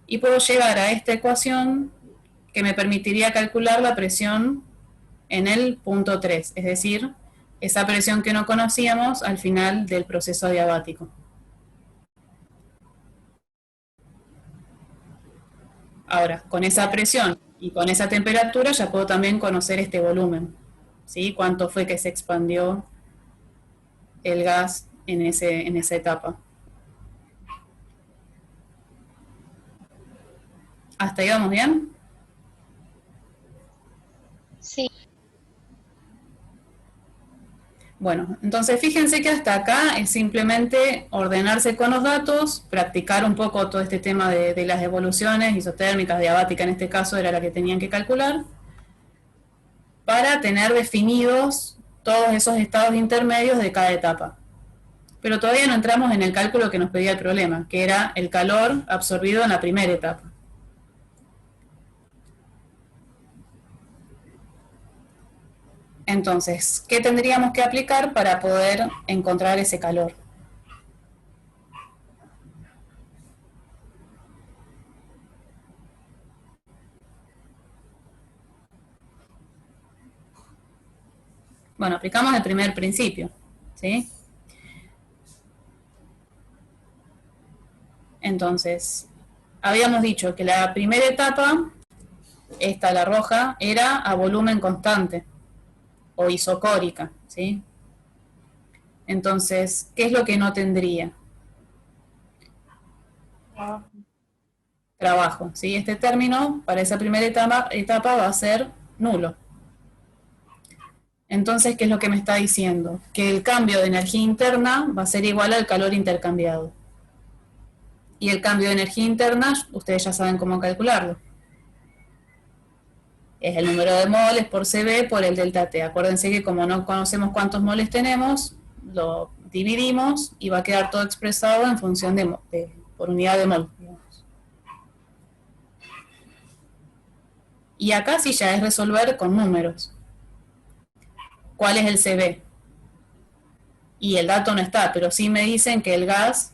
Y puedo llegar a esta ecuación que me permitiría calcular la presión en el punto 3, es decir, esa presión que no conocíamos al final del proceso adiabático. Ahora, con esa presión y con esa temperatura ya puedo también conocer este volumen, ¿sí? Cuánto fue que se expandió el gas en esa etapa. ¿Hasta ahí vamos bien? Sí. Bueno, entonces fíjense que hasta acá es simplemente ordenarse con los datos, practicar un poco todo este tema de las evoluciones isotérmicas, diabática en este caso era la que tenían que calcular, para tener definidos todos esos estados intermedios de cada etapa. Pero todavía no entramos en el cálculo que nos pedía el problema, que era el calor absorbido en la primera etapa. Entonces, ¿qué tendríamos que aplicar para poder encontrar ese calor? Bueno, aplicamos el primer principio, ¿sí? Entonces, habíamos dicho que la primera etapa, esta, la roja, era a volumen constante o isocórica, ¿sí? Entonces, ¿qué es lo que no tendría? Trabajo, ¿sí? Este término para esa primera etapa va a ser nulo. Entonces, ¿qué es lo que me está diciendo? Que el cambio de energía interna va a ser igual al calor intercambiado. Y el cambio de energía interna, ustedes ya saben cómo calcularlo. Es el número de moles por CB por el delta T. Acuérdense que como no conocemos cuántos moles tenemos, lo dividimos y va a quedar todo expresado en función por unidad de mol, digamos. Y acá sí ya es resolver con números. ¿Cuál es el CB? Y el dato no está, pero sí me dicen que el gas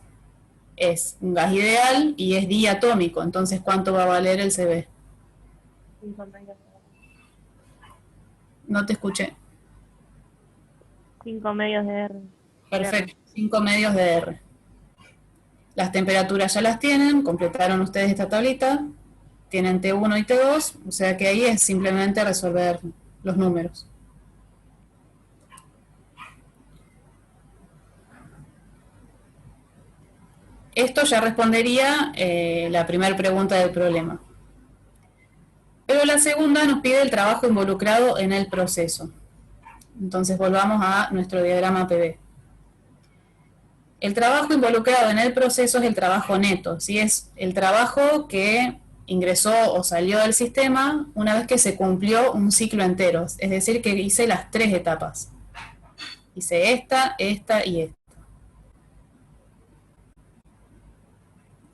es un gas ideal y es diatómico. Entonces, ¿cuánto va a valer el CB? 5 medios No te escuché. 5 medios de R. Perfecto, 5 medios de R. Las temperaturas ya las tienen, completaron ustedes esta tablita, tienen T1 y T2, o sea que ahí es simplemente resolver los números. Esto ya respondería la primera pregunta del problema. Pero la segunda nos pide el trabajo involucrado en el proceso. Entonces volvamos a nuestro diagrama PV. El trabajo involucrado en el proceso es el trabajo neto, ¿sí? Es el trabajo que ingresó o salió del sistema una vez que se cumplió un ciclo entero, es decir, que hice las 3 etapas. Hice esta y esta.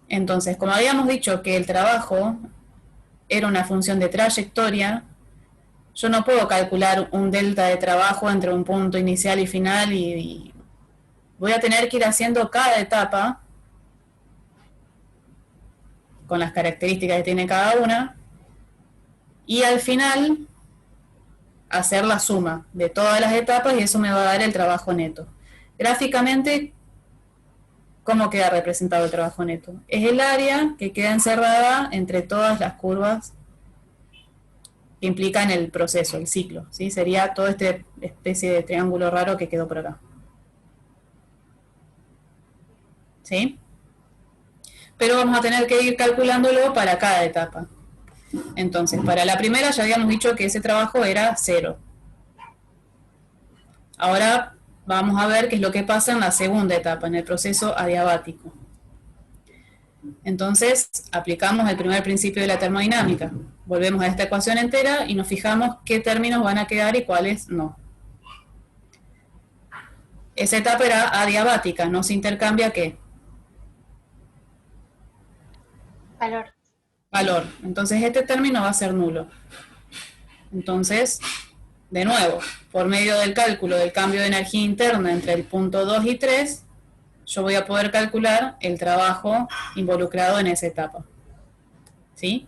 Entonces, como habíamos dicho que el trabajo era una función de trayectoria, yo no puedo calcular un delta de trabajo entre un punto inicial y final y voy a tener que ir haciendo cada etapa con las características que tiene cada una y al final hacer la suma de todas las etapas y eso me va a dar el trabajo neto. Gráficamente, ¿cómo queda representado el trabajo neto? Es el área que queda encerrada entre todas las curvas que implican el proceso, el ciclo, ¿sí? Sería toda esta especie de triángulo raro que quedó por acá. ¿Sí? Pero vamos a tener que ir calculándolo para cada etapa. Entonces, para la primera ya habíamos dicho que ese trabajo era 0. Ahora vamos a ver qué es lo que pasa en la segunda etapa, en el proceso adiabático. Entonces, aplicamos el primer principio de la termodinámica. Volvemos a esta ecuación entera y nos fijamos qué términos van a quedar y cuáles no. Esa etapa era adiabática, no se intercambia ¿qué? Calor. Valor. Entonces este término va a ser nulo. Entonces, de nuevo, por medio del cálculo del cambio de energía interna entre el punto 2 y 3, yo voy a poder calcular el trabajo involucrado en esa etapa. ¿Sí?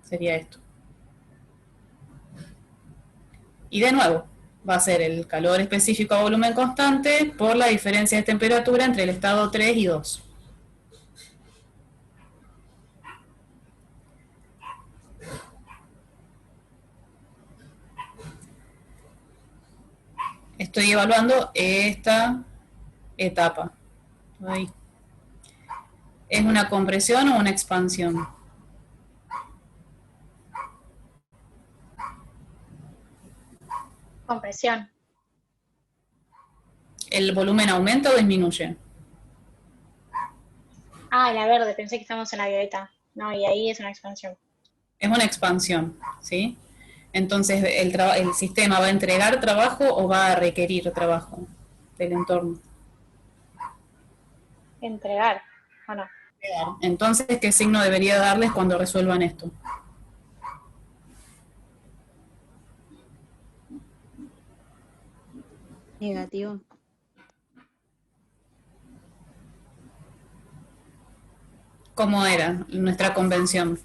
Sería esto. Y de nuevo, va a ser el calor específico a volumen constante por la diferencia de temperatura entre el estado 3 y 2. Estoy evaluando esta etapa. Ahí. ¿Es una compresión o una expansión? Compresión. ¿El volumen aumenta o disminuye? Ah, la verde, pensé que estábamos en la violeta. No, y ahí es una expansión. Es una expansión, ¿sí? Entonces, ¿el sistema va a entregar trabajo o va a requerir trabajo del entorno? Entregar, ¿o no? Entonces, ¿qué signo debería darles cuando resuelvan esto? Negativo. ¿Cómo era nuestra convención?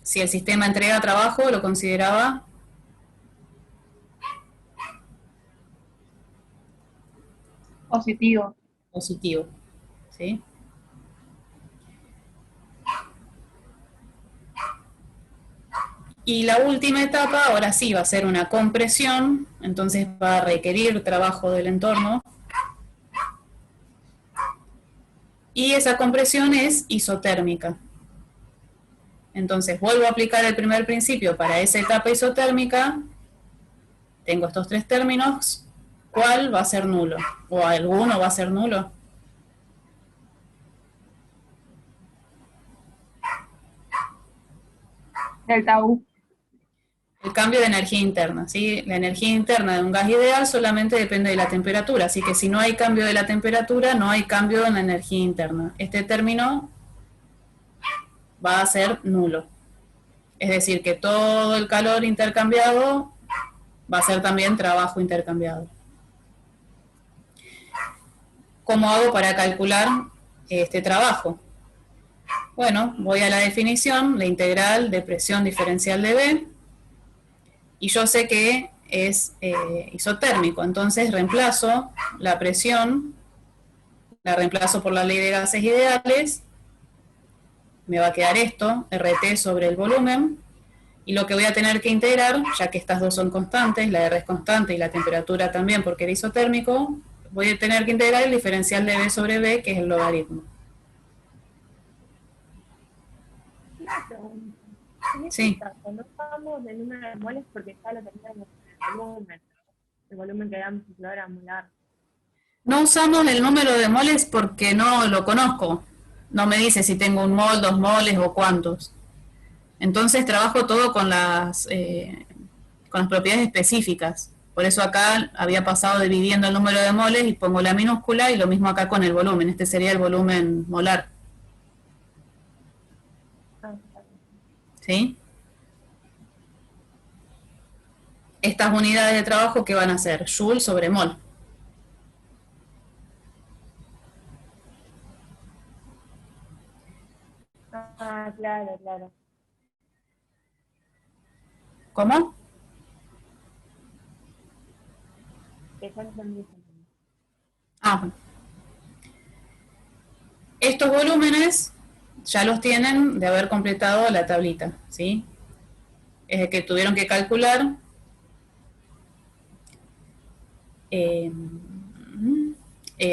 Si el sistema entrega trabajo, lo consideraba Positivo. positivo, ¿sí? Y la última etapa, ahora sí, va a ser una compresión, entonces va a requerir trabajo del entorno. Y esa compresión es isotérmica. Entonces vuelvo a aplicar el primer principio para esa etapa isotérmica. Tengo estos 3 términos. ¿Cuál va a ser nulo? ¿O alguno va a ser nulo? Delta U. cambio de energía interna, ¿sí? La energía interna de un gas ideal solamente depende de la temperatura, así que si no hay cambio de la temperatura, no hay cambio en la energía interna. Este término va a ser nulo. Es decir, que todo el calor intercambiado va a ser también trabajo intercambiado. ¿Cómo hago para calcular este trabajo? Bueno, voy a la definición, la integral de presión diferencial de B, y yo sé que es isotérmico, entonces reemplazo la presión, la reemplazo por la ley de gases ideales, me va a quedar esto, RT sobre el volumen, y lo que voy a tener que integrar, ya que estas dos son constantes, la R es constante y la temperatura también porque era isotérmico, voy a tener que integrar el diferencial de B sobre B, que es el logaritmo. Una pregunta. En este Sí. caso, no usamos el número de moles porque ya lo teníamos en el volumen, ¿no? El volumen que damos es la hora molar. No usamos el número de moles porque no lo conozco. No me dice si tengo un mol, 2 moles o cuántos. Entonces trabajo todo con las propiedades específicas. Por eso acá había pasado dividiendo el número de moles y pongo la minúscula, y lo mismo acá con el volumen. Este sería el volumen molar. Ah, está bien. ¿Sí? Estas unidades de trabajo, ¿qué van a ser? Joule sobre mol. Ah, claro, claro. ¿Cómo? Que ya no son mismos. Ah, estos volúmenes ya los tienen de haber completado la tablita, ¿sí? Es que tuvieron que calcular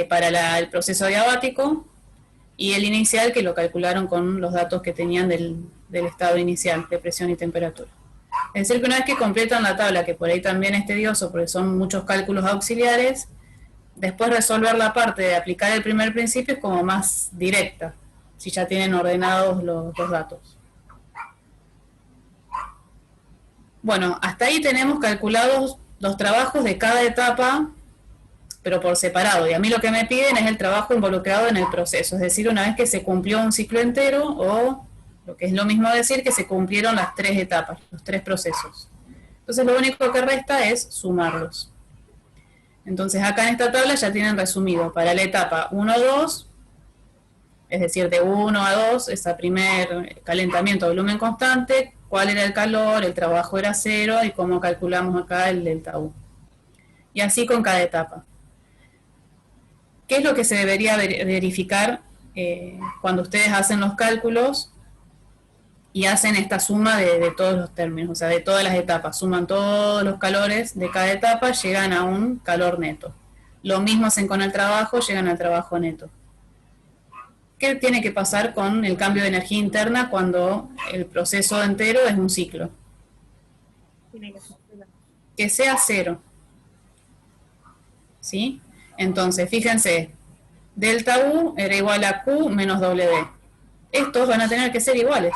para el proceso diabático, y el inicial que lo calcularon con los datos que tenían del estado inicial de presión y temperatura. Es decir, que una vez que completan la tabla, que por ahí también es tedioso porque son muchos cálculos auxiliares, después resolver la parte de aplicar el primer principio es como más directa, si ya tienen ordenados los datos. Bueno, hasta ahí tenemos calculados los trabajos de cada etapa, pero por separado. Y a mí lo que me piden es el trabajo involucrado en el proceso, es decir, una vez que se cumplió un ciclo entero, o lo que es lo mismo decir que se cumplieron las 3 etapas, los 3 procesos. Entonces lo único que resta es sumarlos. Entonces acá en esta tabla ya tienen resumido para la etapa 1-2, es decir, de 1 a 2, ese primer calentamiento a volumen constante, cuál era el calor, el trabajo era 0 y cómo calculamos acá el delta U. Y así con cada etapa. ¿Qué es lo que se debería verificar cuando ustedes hacen los cálculos y hacen esta suma de todos los términos, o sea, de todas las etapas? Suman todos los calores de cada etapa, llegan a un calor neto. Lo mismo hacen con el trabajo, llegan al trabajo neto. ¿Qué tiene que pasar con el cambio de energía interna cuando el proceso entero es un ciclo? Tiene que ser cero. Que sea 0. ¿Sí? Entonces, fíjense, delta U era igual a Q menos W. Estos van a tener que ser iguales.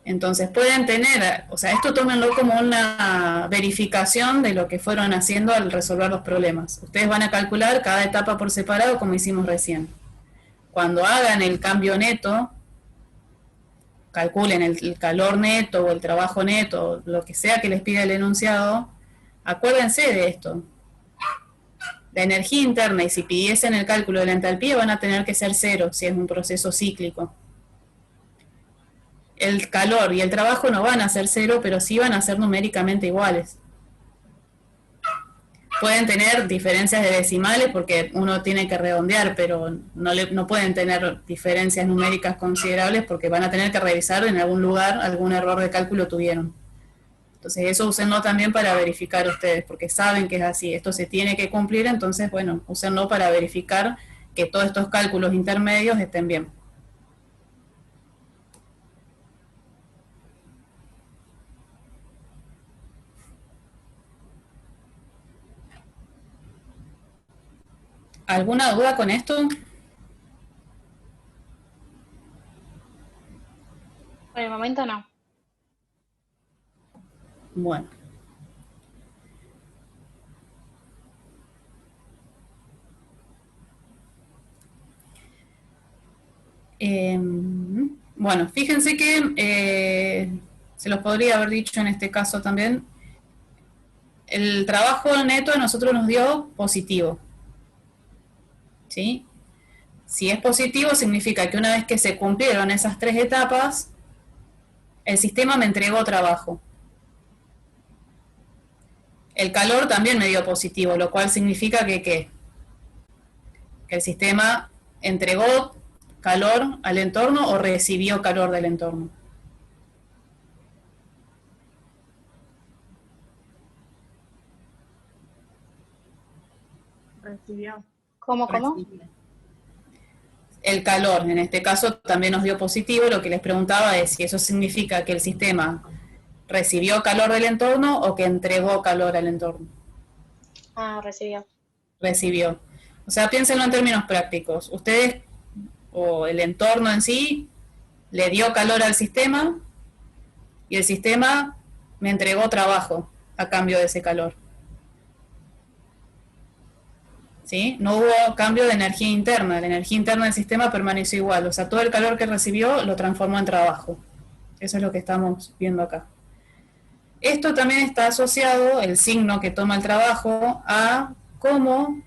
Entonces pueden tener, o sea, esto tómenlo como una verificación de lo que fueron haciendo al resolver los problemas. Ustedes van a calcular cada etapa por separado como hicimos recién. Cuando hagan el cambio neto, calculen el calor neto o el trabajo neto, lo que sea que les pida el enunciado, acuérdense de esto. La energía interna, y si pidiesen el cálculo de la entalpía, van a tener que ser 0 si es un proceso cíclico. El calor y el trabajo no van a ser 0, pero sí van a ser numéricamente iguales. Pueden tener diferencias de decimales porque uno tiene que redondear, pero no pueden tener diferencias numéricas considerables porque van a tener que revisar en algún lugar algún error de cálculo tuvieron. Entonces eso úsenlo también para verificar ustedes, porque saben que es así, esto se tiene que cumplir, entonces bueno, úsenlo para verificar que todos estos cálculos intermedios estén bien. ¿Alguna duda con esto? Por el momento no. Bueno. Bueno, fíjense que se los podría haber dicho en este caso también, el trabajo neto a nosotros nos dio positivo, ¿sí? Si es positivo significa que una vez que se cumplieron esas 3 etapas, el sistema me entregó trabajo. El calor también me dio positivo, lo cual significa que el sistema entregó calor al entorno o recibió calor del entorno. Recibió. ¿Cómo? El calor, en este caso, también nos dio positivo. Lo que les preguntaba es si eso significa que el sistema recibió calor del entorno o que entregó calor al entorno. Ah, recibió. Recibió. O sea, piénsenlo en términos prácticos. Ustedes, o el entorno en sí, le dio calor al sistema y el sistema me entregó trabajo a cambio de ese calor. ¿Sí? No hubo cambio de energía interna, la energía interna del sistema permaneció igual, o sea, todo el calor que recibió lo transformó en trabajo. Eso es lo que estamos viendo acá. Esto también está asociado, el signo que toma el trabajo, a cómo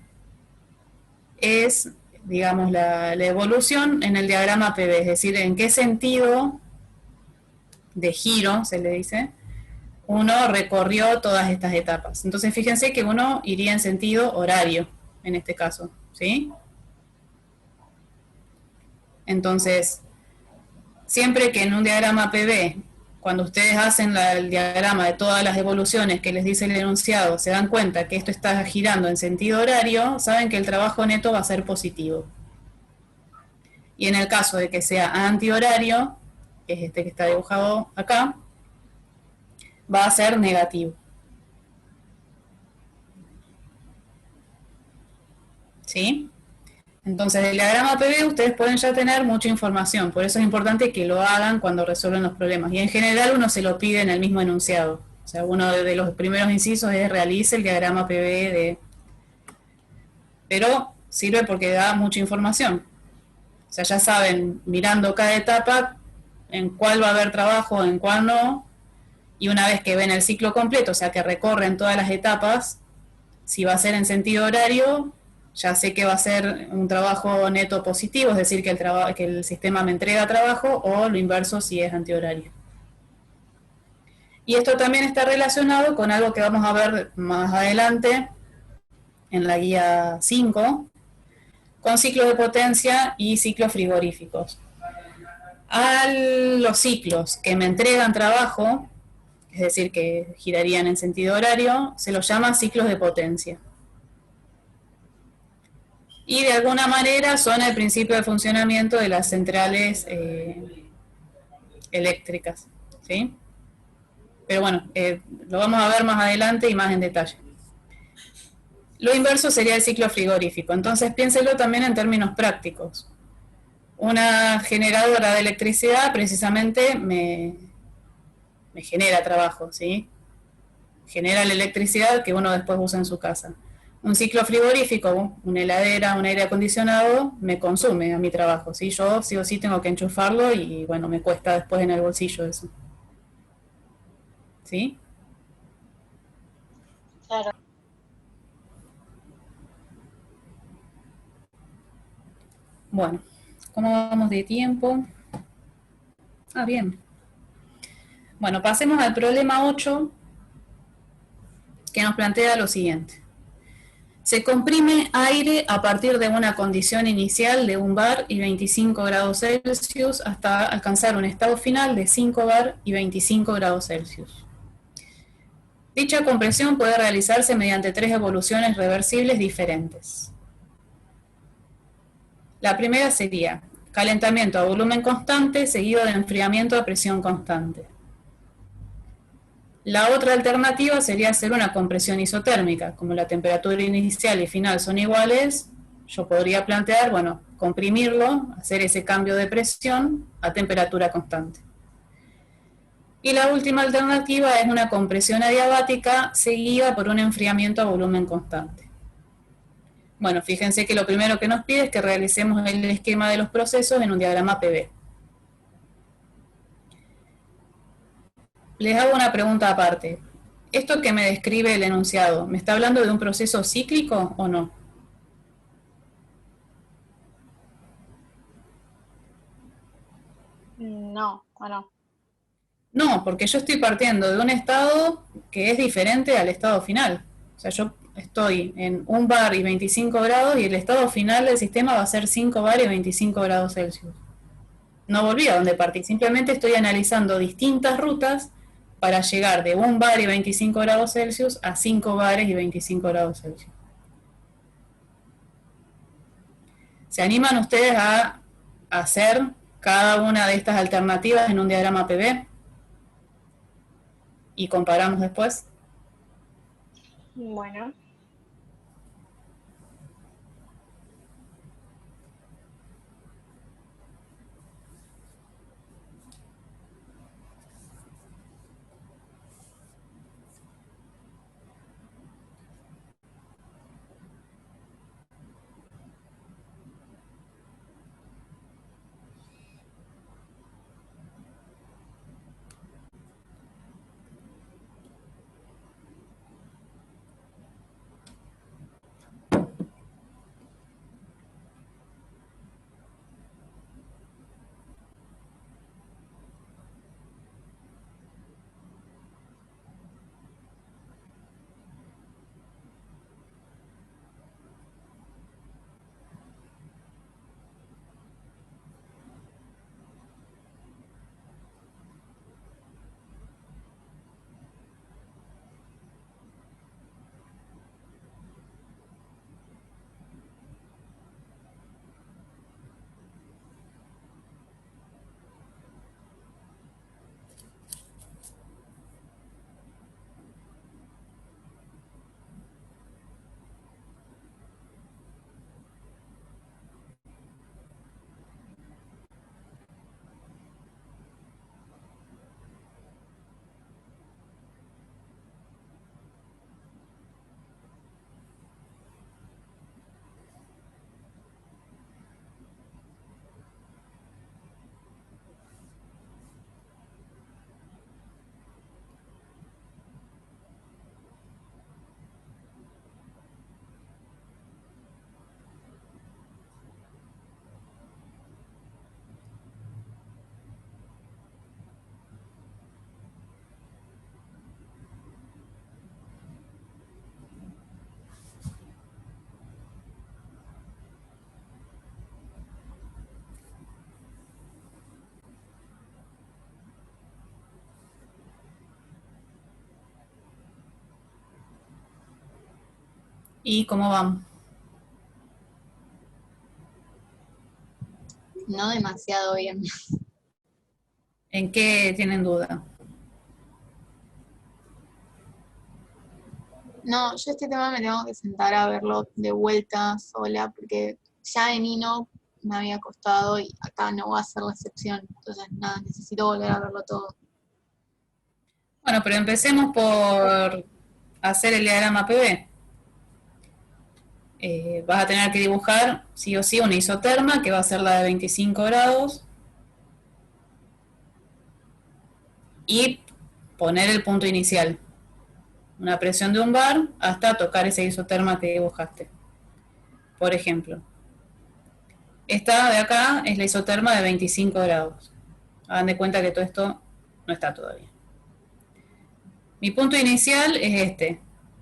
es, digamos, la evolución en el diagrama PV, es decir, en qué sentido de giro, se le dice, uno recorrió todas estas etapas. Entonces, fíjense que uno iría en sentido horario, en este caso, ¿sí? Entonces, siempre que en un diagrama PV, cuando ustedes hacen el diagrama de todas las evoluciones que les dice el enunciado, se dan cuenta que esto está girando en sentido horario, saben que el trabajo neto va a ser positivo. Y en el caso de que sea antihorario, que es este que está dibujado acá, va a ser negativo. ¿Sí? Entonces, del diagrama PV ustedes pueden ya tener mucha información, por eso es importante que lo hagan cuando resuelven los problemas. Y en general uno se lo pide en el mismo enunciado. O sea, uno de los primeros incisos es realice el diagrama PV de... Pero sirve porque da mucha información. O sea, ya saben, mirando cada etapa, en cuál va a haber trabajo, en cuál no, y una vez que ven el ciclo completo, o sea, que recorren todas las etapas, si va a ser en sentido horario, ya sé que va a ser un trabajo neto positivo, es decir, que el sistema me entrega trabajo, o lo inverso si es antihorario. Y esto también está relacionado con algo que vamos a ver más adelante en la guía 5, con ciclos de potencia y ciclos frigoríficos. A los ciclos que me entregan trabajo, es decir, que girarían en sentido horario, se los llama ciclos de potencia. Y de alguna manera son el principio de funcionamiento de las centrales eléctricas, ¿sí? Pero bueno, lo vamos a ver más adelante y más en detalle. Lo inverso sería el ciclo frigorífico, entonces piénselo también en términos prácticos. Una generadora de electricidad precisamente me genera trabajo, ¿sí? Genera la electricidad que uno después usa en su casa. Un ciclo frigorífico, una heladera, un aire acondicionado, me consume a mi trabajo, ¿sí? Yo sí o sí tengo que enchufarlo y, bueno, me cuesta después en el bolsillo eso. ¿Sí? Claro. Bueno, ¿cómo vamos de tiempo? Ah, bien. Bueno, pasemos al problema 8, que nos plantea lo siguiente. Se comprime aire a partir de una condición inicial de 1 bar y 25 grados Celsius hasta alcanzar un estado final de 5 bar y 25 grados Celsius. Dicha compresión puede realizarse mediante 3 evoluciones reversibles diferentes. La primera sería calentamiento a volumen constante seguido de enfriamiento a presión constante. La otra alternativa sería hacer una compresión isotérmica. Como la temperatura inicial y final son iguales, yo podría plantear, bueno, comprimirlo, hacer ese cambio de presión a temperatura constante. Y la última alternativa es una compresión adiabática seguida por un enfriamiento a volumen constante. Bueno, fíjense que lo primero que nos pide es que realicemos el esquema de los procesos en un diagrama PV. Les hago una pregunta aparte. ¿Esto que me describe el enunciado, me está hablando de un proceso cíclico o no? No, o no. No, porque yo estoy partiendo de un estado que es diferente al estado final. O sea, yo estoy en 1 bar y 25 grados y el estado final del sistema va a ser 5 bar y 25 grados Celsius. No volví a donde partí, simplemente estoy analizando distintas rutas para llegar de 1 bar y 25 grados Celsius a 5 bares y 25 grados Celsius. ¿Se animan ustedes a hacer cada una de estas alternativas en un diagrama PV? Y comparamos después. Bueno. ¿Y cómo van? No demasiado bien. ¿En qué tienen duda? No, yo este tema me tengo que sentar a verlo de vuelta sola, porque ya de Nino me había costado y acá no va a ser la excepción. Entonces, nada, necesito volver a verlo todo. Bueno, pero empecemos por hacer el diagrama PV. Vas a tener que dibujar sí o sí una isoterma, que va a ser la de 25 grados, y poner el punto inicial. Una presión de 1 bar hasta tocar esa isoterma que dibujaste. Por ejemplo, esta de acá es la isoterma de 25 grados. Hagan de cuenta que todo esto no está todavía. Mi punto inicial es este,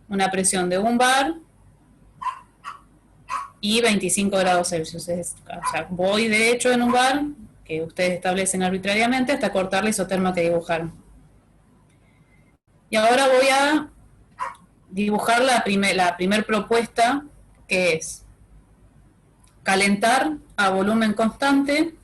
una presión de 1 bar y 25 grados Celsius. O sea, voy de hecho en 1 bar, que ustedes establecen arbitrariamente, hasta cortar la isoterma que dibujaron. Y ahora voy a dibujar la primer propuesta, que es calentar a volumen constante.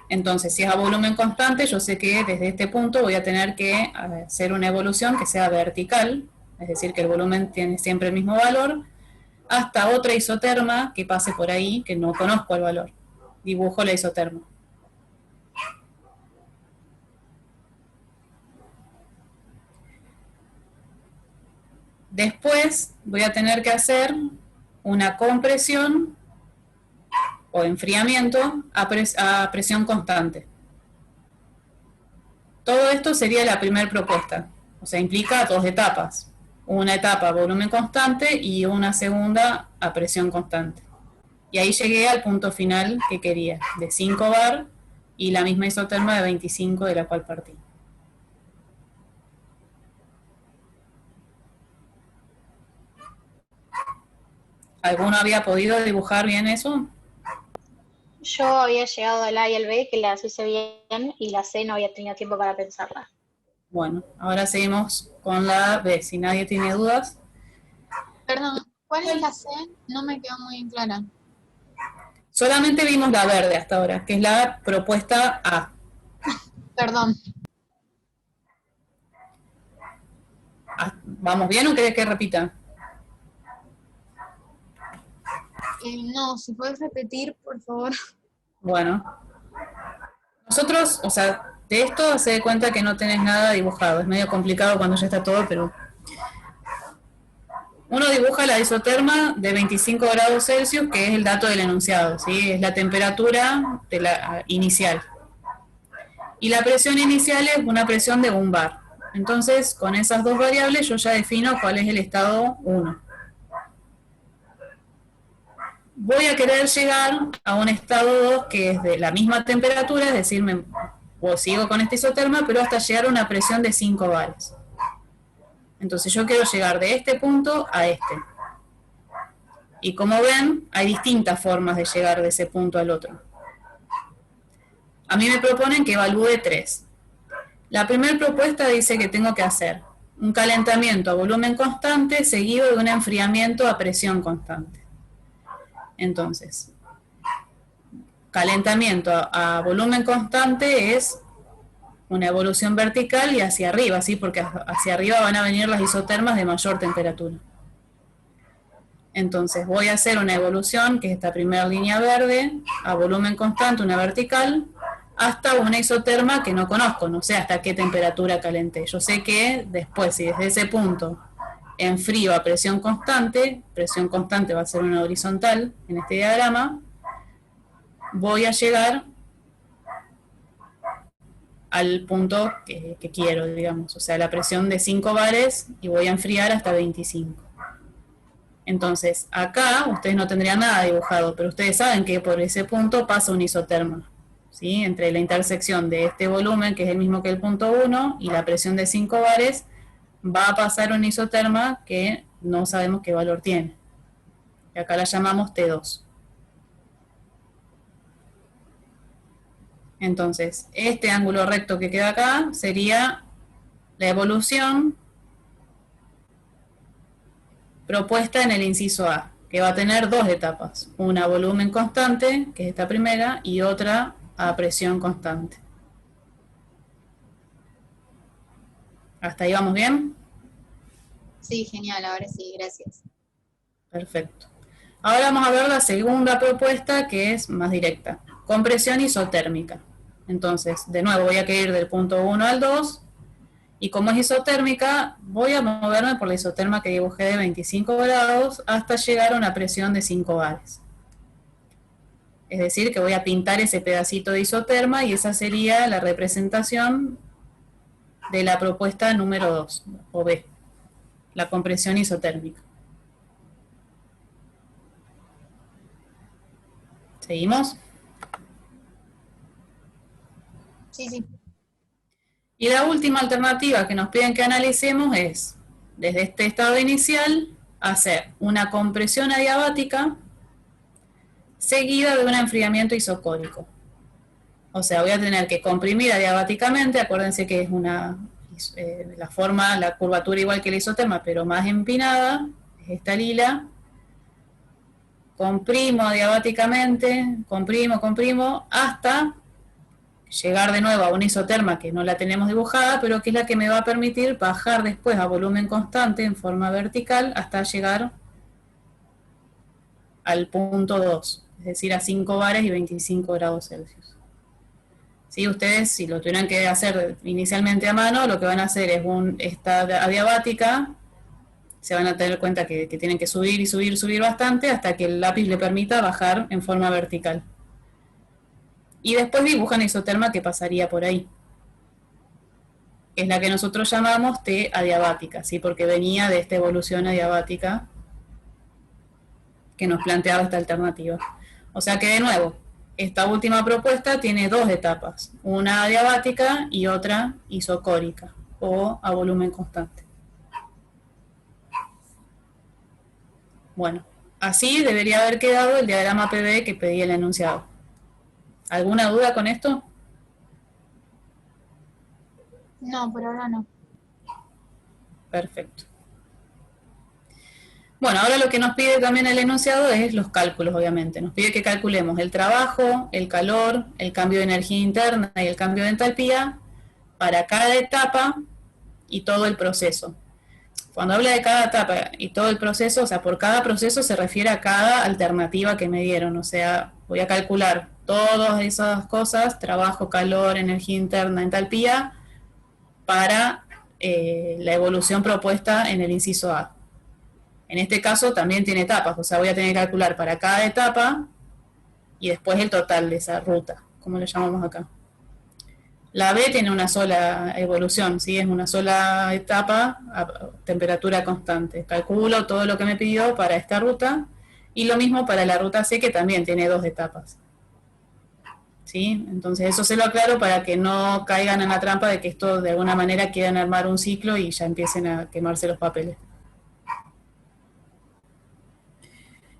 Entonces, si es a volumen constante, yo sé que desde este punto voy a tener que hacer una evolución que sea vertical, es decir, que el volumen tiene siempre el mismo valor, hasta otra isoterma que pase por ahí, que no conozco el valor. Dibujo la isoterma. Después voy a tener que hacer una compresión o enfriamiento a presión constante. Todo esto sería la primera propuesta, o sea, implica 2 etapas. Una etapa a volumen constante y una segunda a presión constante. Y ahí llegué al punto final que quería, de 5 bar y la misma isoterma de 25 de la cual partí. ¿Alguno había podido dibujar bien eso? Yo había llegado al A y al B, que las hice bien, y la C no había tenido tiempo para pensarla. Bueno, ahora seguimos con la B. Si nadie tiene dudas. Perdón, ¿cuál es la C? No me quedó muy clara. Solamente vimos la verde hasta ahora, que es la propuesta A. Perdón. ¿Vamos bien o querés que repita? No, si puedes repetir, por favor. Bueno. Nosotros, o sea, de esto se da cuenta que no tenés nada dibujado. Es medio complicado cuando ya está todo, pero... Uno dibuja la isoterma de 25 grados Celsius, que es el dato del enunciado, ¿sí? Es la temperatura de la inicial. Y la presión inicial es una presión de 1 bar. Entonces, con esas dos variables yo ya defino cuál es el estado 1. Voy a querer llegar a un estado 2 que es de la misma temperatura, es decir, sigo con esta isoterma, pero hasta llegar a una presión de 5 bares. Entonces yo quiero llegar de este punto a este. Y como ven, hay distintas formas de llegar de ese punto al otro. A mí me proponen que evalúe 3. La primera propuesta dice que tengo que hacer un calentamiento a volumen constante seguido de un enfriamiento a presión constante. Entonces, calentamiento a volumen constante es una evolución vertical y hacia arriba, ¿sí? Porque hacia arriba van a venir las isotermas de mayor temperatura. Entonces voy a hacer una evolución, que es esta primera línea verde, a volumen constante, una vertical, hasta una isoterma que no conozco, no sé hasta qué temperatura calenté. Yo sé que después, si desde ese punto enfrío a presión constante va a ser una horizontal en este diagrama, voy a llegar al punto que quiero, digamos, o sea, la presión de 5 bares y voy a enfriar hasta 25. Entonces, acá ustedes no tendrían nada dibujado, pero ustedes saben que por ese punto pasa una isoterma, ¿sí? Entre la intersección de este volumen, que es el mismo que el punto 1, y la presión de 5 bares, va a pasar una isoterma que no sabemos qué valor tiene. Y acá la llamamos T2. Entonces, este ángulo recto que queda acá sería la evolución propuesta en el inciso A, que va a tener 2 etapas. Una a volumen constante, que es esta primera, y otra a presión constante. ¿Hasta ahí vamos bien? Sí, genial, ahora sí, gracias. Perfecto. Ahora vamos a ver la segunda propuesta, que es más directa. Compresión isotérmica. Entonces, de nuevo voy a ir del punto 1 al 2, y como es isotérmica, voy a moverme por la isoterma que dibujé de 25 grados hasta llegar a una presión de 5 bares. Es decir, que voy a pintar ese pedacito de isoterma y esa sería la representación de la propuesta número 2, o B, la compresión isotérmica. ¿Seguimos? Sí, sí. Y la última alternativa que nos piden que analicemos es, desde este estado inicial, hacer una compresión adiabática seguida de un enfriamiento isocórico. O sea, voy a tener que comprimir adiabáticamente, acuérdense que es la forma, la curvatura igual que la isoterma, pero más empinada, es esta lila. Comprimo adiabáticamente, comprimo, hasta llegar de nuevo a una isoterma que no la tenemos dibujada, pero que es la que me va a permitir bajar después a volumen constante en forma vertical hasta llegar al punto 2, es decir, a 5 bares y 25 grados Celsius. ¿Sí? Ustedes, si lo tuvieran que hacer inicialmente a mano, lo que van a hacer es esta adiabática Se van a tener cuenta que tienen que subir y subir, subir bastante hasta que el lápiz le permita bajar en forma vertical. Y después dibujan isoterma que pasaría por ahí. Es la que nosotros llamamos T adiabática, ¿sí? Porque venía de esta evolución adiabática que nos planteaba esta alternativa. O sea que de nuevo, esta última propuesta tiene dos etapas, una adiabática y otra isocórica o a volumen constante. Bueno, así debería haber quedado el diagrama PV que pedí el enunciado. ¿Alguna duda con esto? No, por ahora no. Perfecto. Bueno, ahora lo que nos pide también el enunciado es los cálculos, obviamente. Nos pide que calculemos el trabajo, el calor, el cambio de energía interna y el cambio de entalpía para cada etapa y todo el proceso. Cuando habla de cada etapa y todo el proceso, o sea, por cada proceso se refiere a cada alternativa que me dieron. O sea, voy a calcular todas esas cosas, trabajo, calor, energía interna, entalpía, para la evolución propuesta en el inciso A. En este caso también tiene etapas, o sea, voy a tener que calcular para cada etapa y después el total de esa ruta, como le llamamos acá. La B tiene una sola evolución, ¿sí? Es una sola etapa a temperatura constante. Calculo todo lo que me pidió para esta ruta y lo mismo para la ruta C, que también tiene dos etapas. ¿Sí? Entonces eso se lo aclaro para que no caigan en la trampa de que esto de alguna manera quieran armar un ciclo y ya empiecen a quemarse los papeles.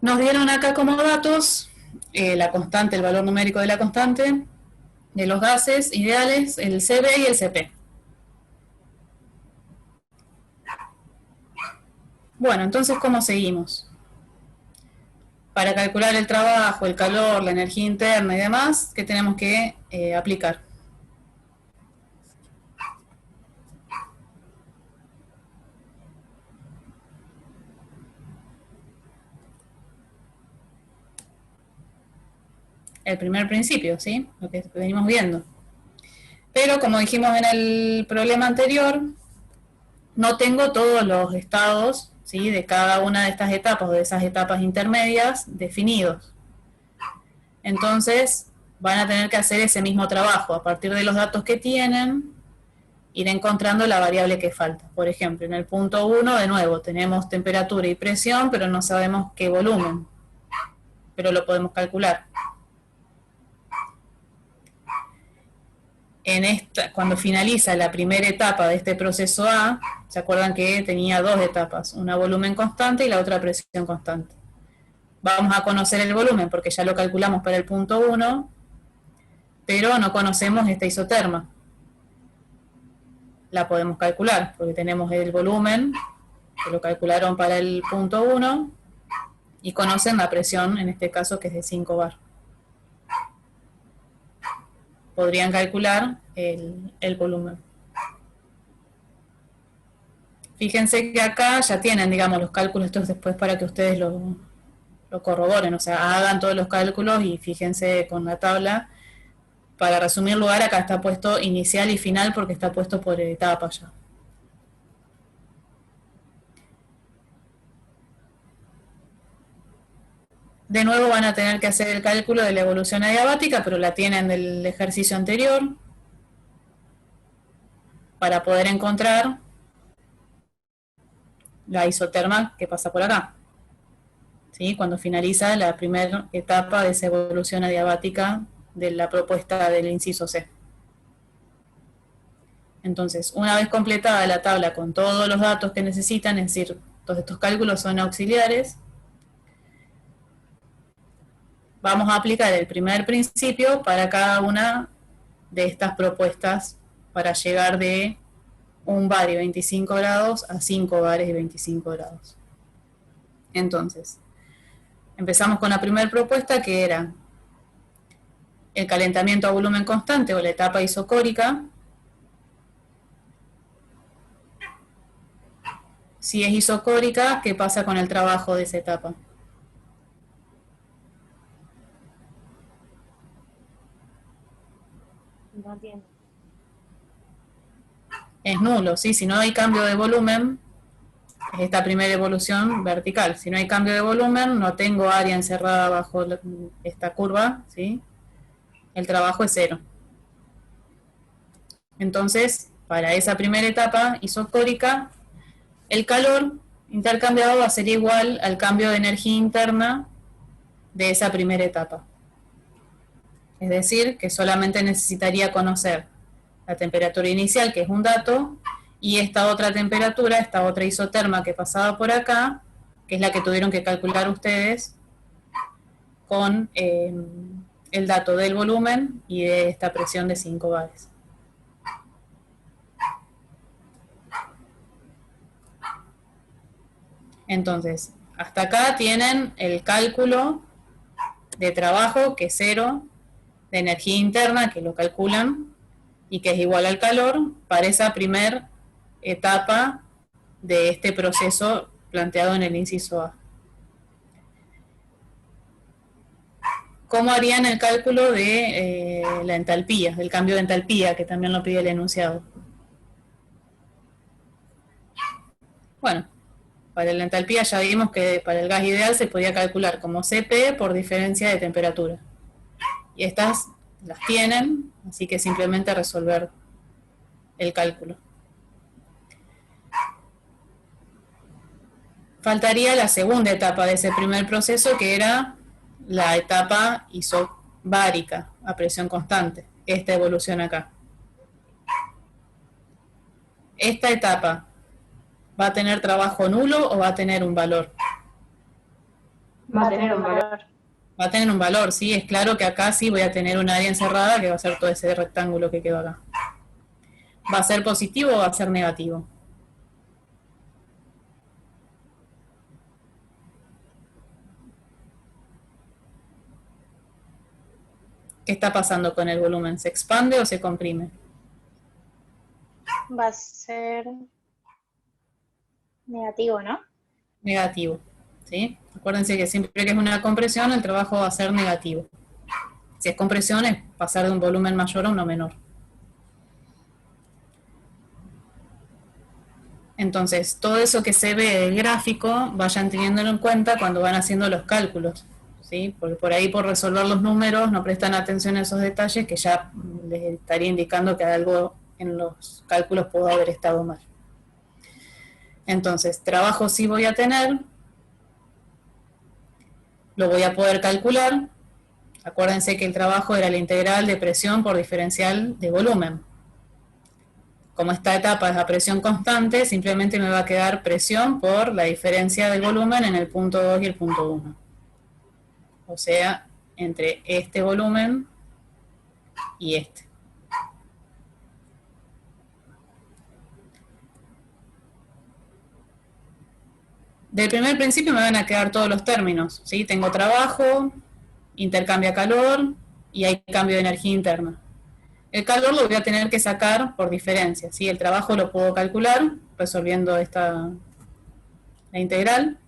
Nos dieron acá como datos la constante, el valor numérico de la constante de los gases ideales, el CB y el CP. Bueno, entonces, ¿cómo seguimos? Para calcular el trabajo, el calor, la energía interna y demás, ¿qué tenemos que aplicar? El primer principio, ¿sí? Lo que venimos viendo. Pero como dijimos en el problema anterior, no tengo todos los estados, ¿sí? De cada una de estas etapas o de esas etapas intermedias definidos. Entonces van a tener que hacer ese mismo trabajo. A partir de los datos que tienen, ir encontrando la variable que falta. Por ejemplo, en el punto 1, de nuevo, tenemos temperatura y presión, pero no sabemos qué volumen. Pero lo podemos calcular. Cuando finaliza la primera etapa de este proceso A, ¿se acuerdan que tenía dos etapas? Una volumen constante y la otra presión constante. Vamos a conocer el volumen porque ya lo calculamos para el punto 1, pero no conocemos esta isoterma. La podemos calcular porque tenemos el volumen, que lo calcularon para el punto 1, y conocen la presión, en este caso, que es de 5 bar. Podrían calcular el volumen. Fíjense que acá ya tienen, digamos, los cálculos estos después para que ustedes lo corroboren, o sea, hagan todos los cálculos y fíjense con la tabla. Para resumir lugar, acá está puesto inicial y final porque está puesto por etapa ya. De nuevo van a tener que hacer el cálculo de la evolución adiabática, pero la tienen del ejercicio anterior, para poder encontrar la isoterma que pasa por acá. ¿Sí? Cuando finaliza la primera etapa de esa evolución adiabática de la propuesta del inciso C. Entonces, una vez completada la tabla con todos los datos que necesitan, es decir, todos estos cálculos son auxiliares, vamos a aplicar el primer principio para cada una de estas propuestas para llegar de 1 bar y 25 grados a 5 bares y 25 grados. Entonces, empezamos con la primera propuesta, que era el calentamiento a volumen constante o la etapa isocórica. Si es isocórica, ¿qué pasa con el trabajo de esa etapa? No entiendo. Es nulo, ¿sí? Si no hay cambio de volumen, Es esta primera evolución vertical. Si no hay cambio de volumen, no tengo área encerrada bajo esta curva, ¿sí? El trabajo es 0. Entonces, para esa primera etapa isocórica, el calor intercambiado va a ser igual al cambio de energía interna de esa primera etapa. Es decir, que solamente necesitaría conocer la temperatura inicial, que es un dato, y esta otra temperatura, esta otra isoterma que pasaba por acá, que es la que tuvieron que calcular ustedes con el dato del volumen y de esta presión de 5 bares. Entonces, hasta acá tienen el cálculo de trabajo, que es 0, de energía interna, que lo calculan, y que es igual al calor, para esa primera etapa de este proceso planteado en el inciso A. ¿Cómo harían el cálculo de la entalpía, del cambio de entalpía, que también lo pide el enunciado? Bueno, para la entalpía ya vimos que para el gas ideal se podía calcular como Cp por diferencia de temperatura. Y estas las tienen, así que simplemente resolver el cálculo. Faltaría la segunda etapa de ese primer proceso, que era la etapa isobárica, a presión constante, esta evolución acá. Esta etapa, ¿va a tener trabajo nulo o va a tener un valor? Va a tener un valor. Va a tener un valor, sí, es claro que acá sí voy a tener un área encerrada que va a ser todo ese rectángulo que quedó acá. ¿Va a ser positivo o va a ser negativo? ¿Qué está pasando con el volumen? ¿Se expande o se comprime? Va a ser negativo, ¿no? Negativo, ¿sí? Acuérdense que siempre que es una compresión, el trabajo va a ser negativo. Si es compresión, es pasar de un volumen mayor a uno menor. Entonces, todo eso que se ve del gráfico, vayan teniéndolo en cuenta cuando van haciendo los cálculos, ¿sí? Porque por ahí, por resolver los números, no prestan atención a esos detalles que ya les estaría indicando que algo en los cálculos pudo haber estado mal. Entonces, trabajo sí voy a tener, lo voy a poder calcular. Acuérdense que el trabajo era la integral de presión por diferencial de volumen. Como esta etapa es a presión constante, simplemente me va a quedar presión por la diferencia del volumen en el punto 2 y el punto 1. O sea, entre este volumen y este. Del primer principio me van a quedar todos los términos, ¿sí? Tengo trabajo, intercambia calor y hay cambio de energía interna. El calor lo voy a tener que sacar por diferencia, ¿sí? El trabajo lo puedo calcular resolviendo la integral.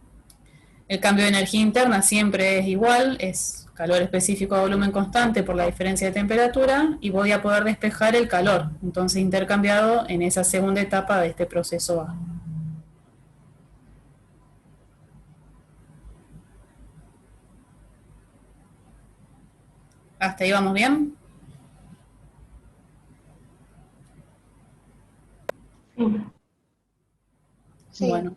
El cambio de energía interna siempre es igual, es calor específico a volumen constante por la diferencia de temperatura, y voy a poder despejar el calor, entonces intercambiado en esa segunda etapa de este proceso A. ¿Hasta ahí vamos bien? Sí. Bueno.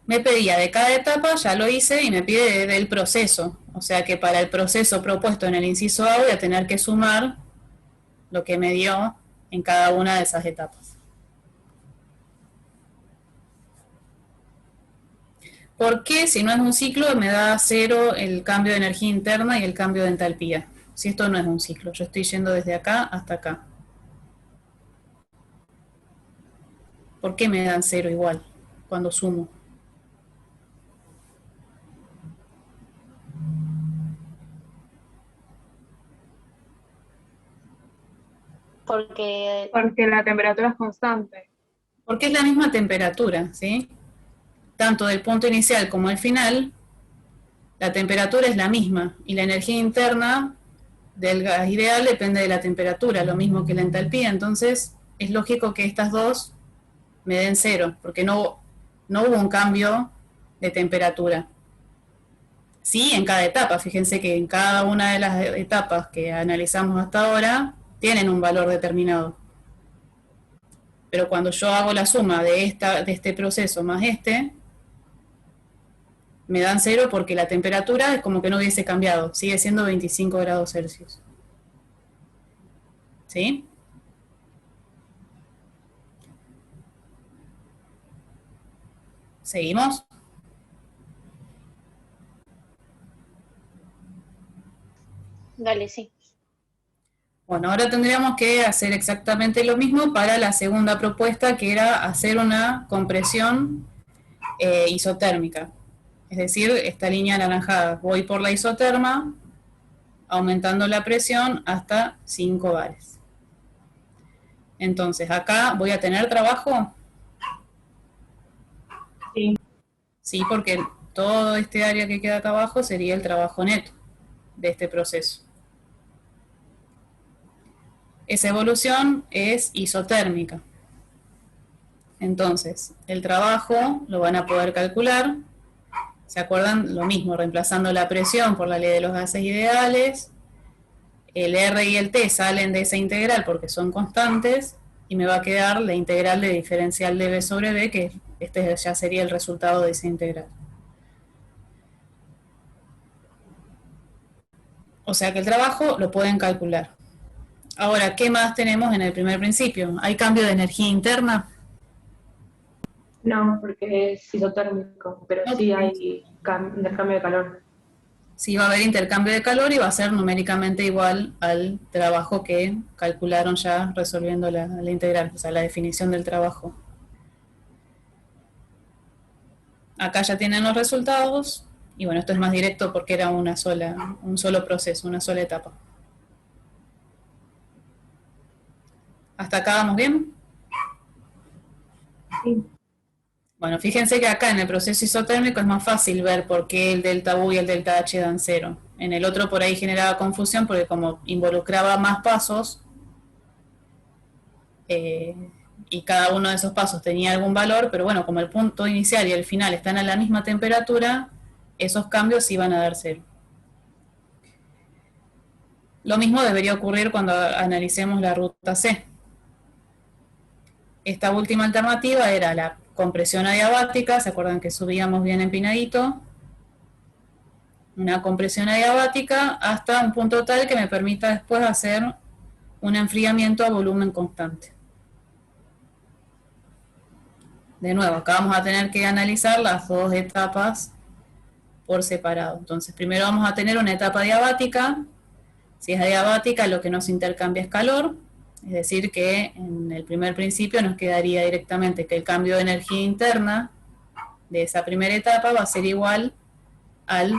Me pedía de cada etapa, ya lo hice, y me pide del proceso. O sea que para el proceso propuesto en el inciso A voy a tener que sumar lo que me dio en cada una de esas etapas. ¿Por qué si no es un ciclo me da 0 el cambio de energía interna y el cambio de entalpía? Si esto no es un ciclo, yo estoy yendo desde acá hasta acá. ¿Por qué me dan 0 igual cuando sumo? Porque Porque la temperatura es constante. Porque es la misma temperatura, ¿sí? Tanto del punto inicial como el final, la temperatura es la misma, y la energía interna del gas ideal depende de la temperatura, lo mismo que la entalpía. Entonces es lógico que estas dos me den 0, porque no no hubo un cambio de temperatura. Sí, en cada etapa, fíjense que en cada una de las etapas que analizamos hasta ahora tienen un valor determinado. Pero cuando yo hago la suma de este proceso más me dan 0 porque la temperatura es como que no hubiese cambiado, sigue siendo 25 grados Celsius. ¿Sí? ¿Seguimos? Dale, sí. Bueno, ahora tendríamos que hacer exactamente lo mismo para la segunda propuesta, que era hacer una compresión isotérmica. Es decir, esta línea anaranjada. Voy por la isoterma, aumentando la presión hasta 5 bares. Entonces, acá voy a tener trabajo. Sí. Sí, porque todo este área que queda acá abajo sería el trabajo neto de este proceso. Esa evolución es isotérmica. Entonces, el trabajo lo van a poder calcular. ¿Se acuerdan? Lo mismo, reemplazando la presión por la ley de los gases ideales. El R y el T salen de esa integral porque son constantes y me va a quedar la integral de diferencial de B sobre B, que este ya sería el resultado de esa integral. O sea que el trabajo lo pueden calcular. Ahora, ¿qué más tenemos en el primer principio? ¿Hay cambio de energía interna? No, porque es isotérmico, pero sí hay intercambio de calor. Sí, va a haber intercambio de calor y va a ser numéricamente igual al trabajo que calcularon ya resolviendo la integral, o sea, la definición del trabajo. Acá ya tienen los resultados, y bueno, esto es más directo porque era un solo proceso, una sola etapa. ¿Hasta acá vamos bien? Sí. Bueno, fíjense que acá en el proceso isotérmico es más fácil ver por qué el delta U y el delta H dan 0. En el otro por ahí generaba confusión porque como involucraba más pasos y cada uno de esos pasos tenía algún valor, pero bueno, como el punto inicial y el final están a la misma temperatura, esos cambios iban a dar 0. Lo mismo debería ocurrir cuando analicemos la ruta C. Esta última alternativa era la compresión adiabática, ¿se acuerdan que subíamos bien empinadito? Una compresión adiabática hasta un punto tal que me permita después hacer un enfriamiento a volumen constante. De nuevo, acá vamos a tener que analizar las dos etapas por separado. Entonces, primero vamos a tener una etapa adiabática. Si es adiabática, lo que nos intercambia es calor. Es decir, que en el primer principio nos quedaría directamente que el cambio de energía interna de esa primera etapa va a ser igual al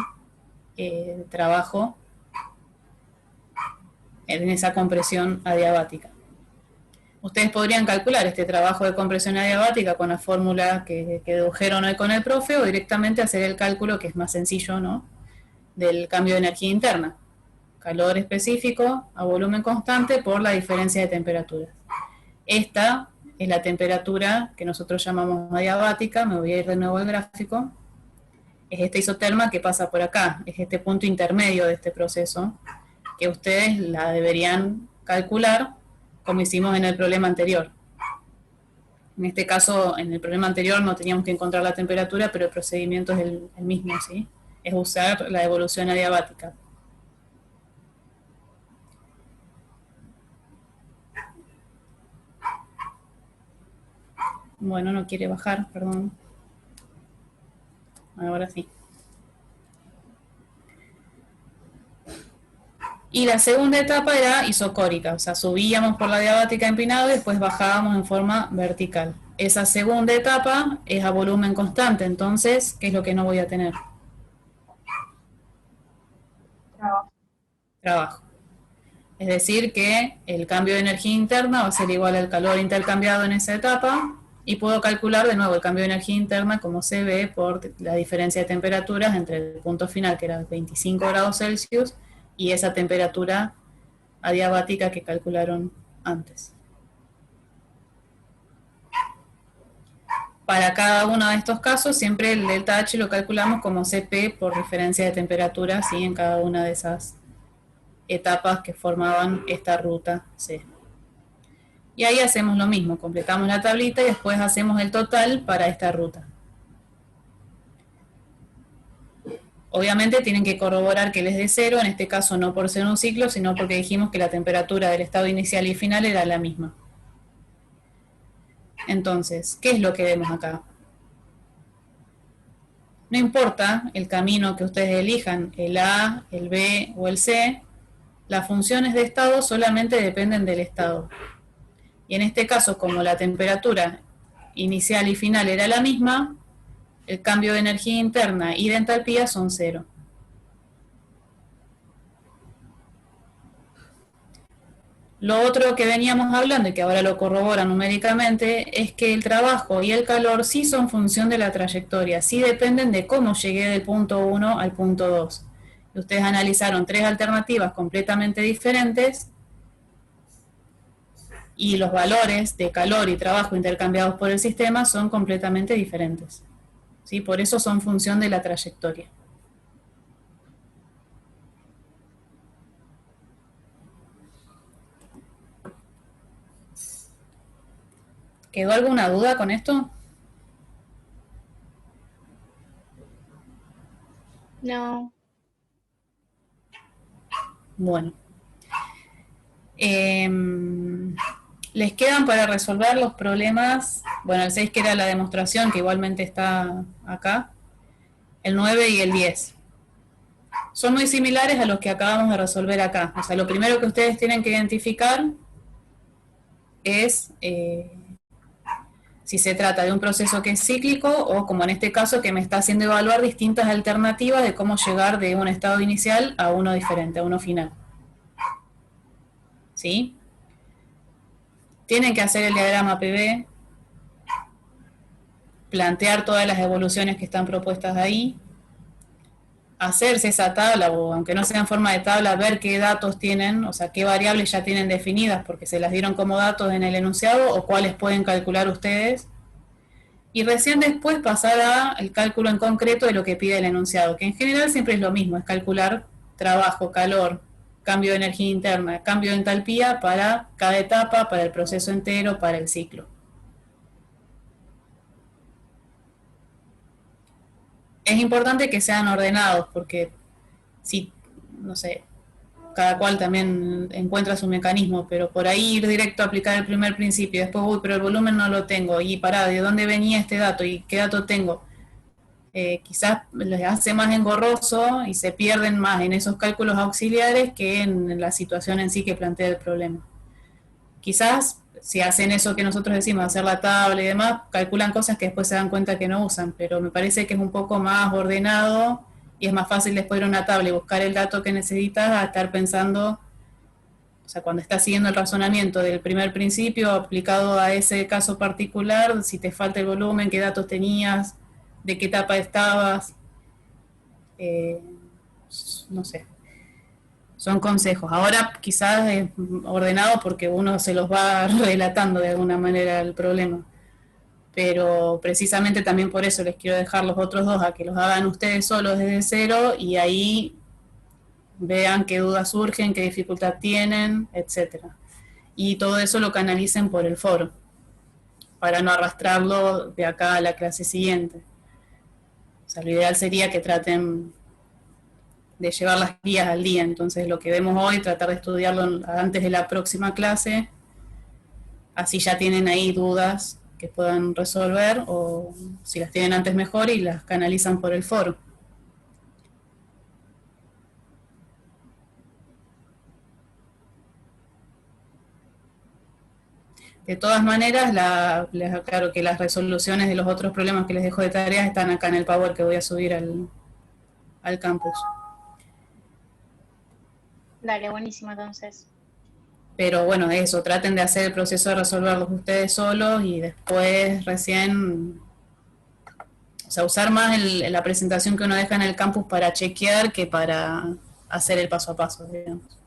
trabajo en esa compresión adiabática. Ustedes podrían calcular este trabajo de compresión adiabática con la fórmula que dedujeron hoy con el profe o directamente hacer el cálculo, que es más sencillo, ¿no?, del cambio de energía interna. Calor específico a volumen constante por la diferencia de temperaturas. Esta es la temperatura que nosotros llamamos adiabática. Me voy a ir de nuevo al gráfico. Es esta isoterma que pasa por acá, es este punto intermedio de este proceso, que ustedes la deberían calcular como hicimos en el problema anterior. En este caso, en el problema anterior no teníamos que encontrar la temperatura, pero el procedimiento es el mismo, ¿sí? Es usar la evolución adiabática. Bueno, no quiere bajar, perdón. Ahora sí. Y la segunda etapa era isocórica, o sea, subíamos por la diabática empinado y después bajábamos en forma vertical. Esa segunda etapa es a volumen constante, entonces, ¿qué es lo que no voy a tener? Trabajo. Es decir, que el cambio de energía interna va a ser igual al calor intercambiado en esa etapa, y puedo calcular de nuevo el cambio de energía interna como se ve por la diferencia de temperaturas entre el punto final, que era 25 grados Celsius, y esa temperatura adiabática que calcularon antes. Para cada uno de estos casos, siempre el delta H lo calculamos como CP por diferencia de temperatura, ¿sí? En cada una de esas etapas que formaban esta ruta C. Y ahí hacemos lo mismo, completamos la tablita y después hacemos el total para esta ruta. Obviamente tienen que corroborar que les dé cero, en este caso no por ser un ciclo, sino porque dijimos que la temperatura del estado inicial y final era la misma. Entonces, ¿qué es lo que vemos acá? No importa el camino que ustedes elijan, el A, el B o el C, las funciones de estado solamente dependen del estado. Y en este caso, como la temperatura inicial y final era la misma, el cambio de energía interna y de entalpía son cero. Lo otro que veníamos hablando y que ahora lo corrobora numéricamente es que el trabajo y el calor sí son función de la trayectoria, sí dependen de cómo llegué del punto 1 al punto 2. Y ustedes analizaron 3 alternativas completamente diferentes y los valores de calor y trabajo intercambiados por el sistema son completamente diferentes. ¿Sí? Por eso son función de la trayectoria. ¿Quedó alguna duda con esto? No. Bueno. Les quedan para resolver los problemas, bueno, el 6 que era la demostración, que igualmente está acá, el 9 y el 10. Son muy similares a los que acabamos de resolver acá. O sea, lo primero que ustedes tienen que identificar es si se trata de un proceso que es cíclico o, como en este caso, que me está haciendo evaluar distintas alternativas de cómo llegar de un estado inicial a uno diferente, a uno final. ¿Sí? Tienen que hacer el diagrama PV, plantear todas las evoluciones que están propuestas ahí, hacerse esa tabla, o aunque no sea en forma de tabla, ver qué datos tienen, o sea, qué variables ya tienen definidas porque se las dieron como datos en el enunciado o cuáles pueden calcular ustedes. Y recién después pasar al cálculo en concreto de lo que pide el enunciado, que en general siempre es lo mismo, es calcular trabajo, calor, cambio de energía interna, cambio de entalpía para cada etapa, para el proceso entero, para el ciclo. Es importante que sean ordenados porque si, no sé, cada cual también encuentra su mecanismo, pero por ahí ir directo a aplicar el primer principio, después, uy, pero el volumen no lo tengo, y pará, ¿de dónde venía este dato? ¿Y qué dato tengo? Quizás les hace más engorroso y se pierden más en esos cálculos auxiliares que en la situación en sí que plantea el problema. Quizás si hacen eso que nosotros decimos, hacer la tabla y demás, calculan cosas que después se dan cuenta que no usan, pero me parece que es un poco más ordenado y es más fácil después ir a una tabla y buscar el dato que necesitas a estar pensando, o sea, cuando estás siguiendo el razonamiento del primer principio aplicado a ese caso particular, si te falta el volumen, qué datos tenías, de qué etapa estabas, no sé. Son consejos. Ahora quizás es ordenado porque uno se los va relatando de alguna manera el problema. Pero precisamente también por eso les quiero dejar los otros dos a que los hagan ustedes solos desde cero y ahí vean qué dudas surgen, qué dificultad tienen, etcétera. Y todo eso lo canalicen por el foro para no arrastrarlo de acá a la clase siguiente. O sea, lo ideal sería que traten de llevar las guías al día, entonces lo que vemos hoy, tratar de estudiarlo antes de la próxima clase, así ya tienen ahí dudas que puedan resolver, o si las tienen antes mejor y las canalizan por el foro. De todas maneras, les aclaro que las resoluciones de los otros problemas que les dejo de tareas están acá en el Power que voy a subir al campus. Dale, buenísimo entonces. Pero bueno, eso, traten de hacer el proceso de resolverlos ustedes solos y después recién, o sea, usar más la presentación que uno deja en el campus para chequear que para hacer el paso a paso, digamos.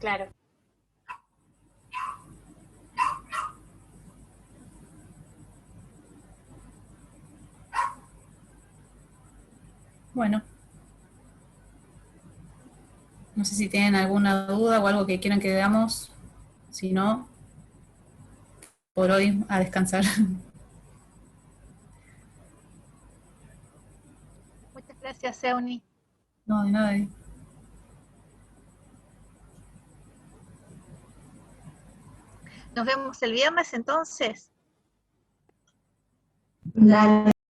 Claro. Bueno, no sé si tienen alguna duda o algo que quieran que veamos. Si no, por hoy a descansar. Muchas gracias, Euni. No, de nada. Nos vemos el viernes entonces. Dale.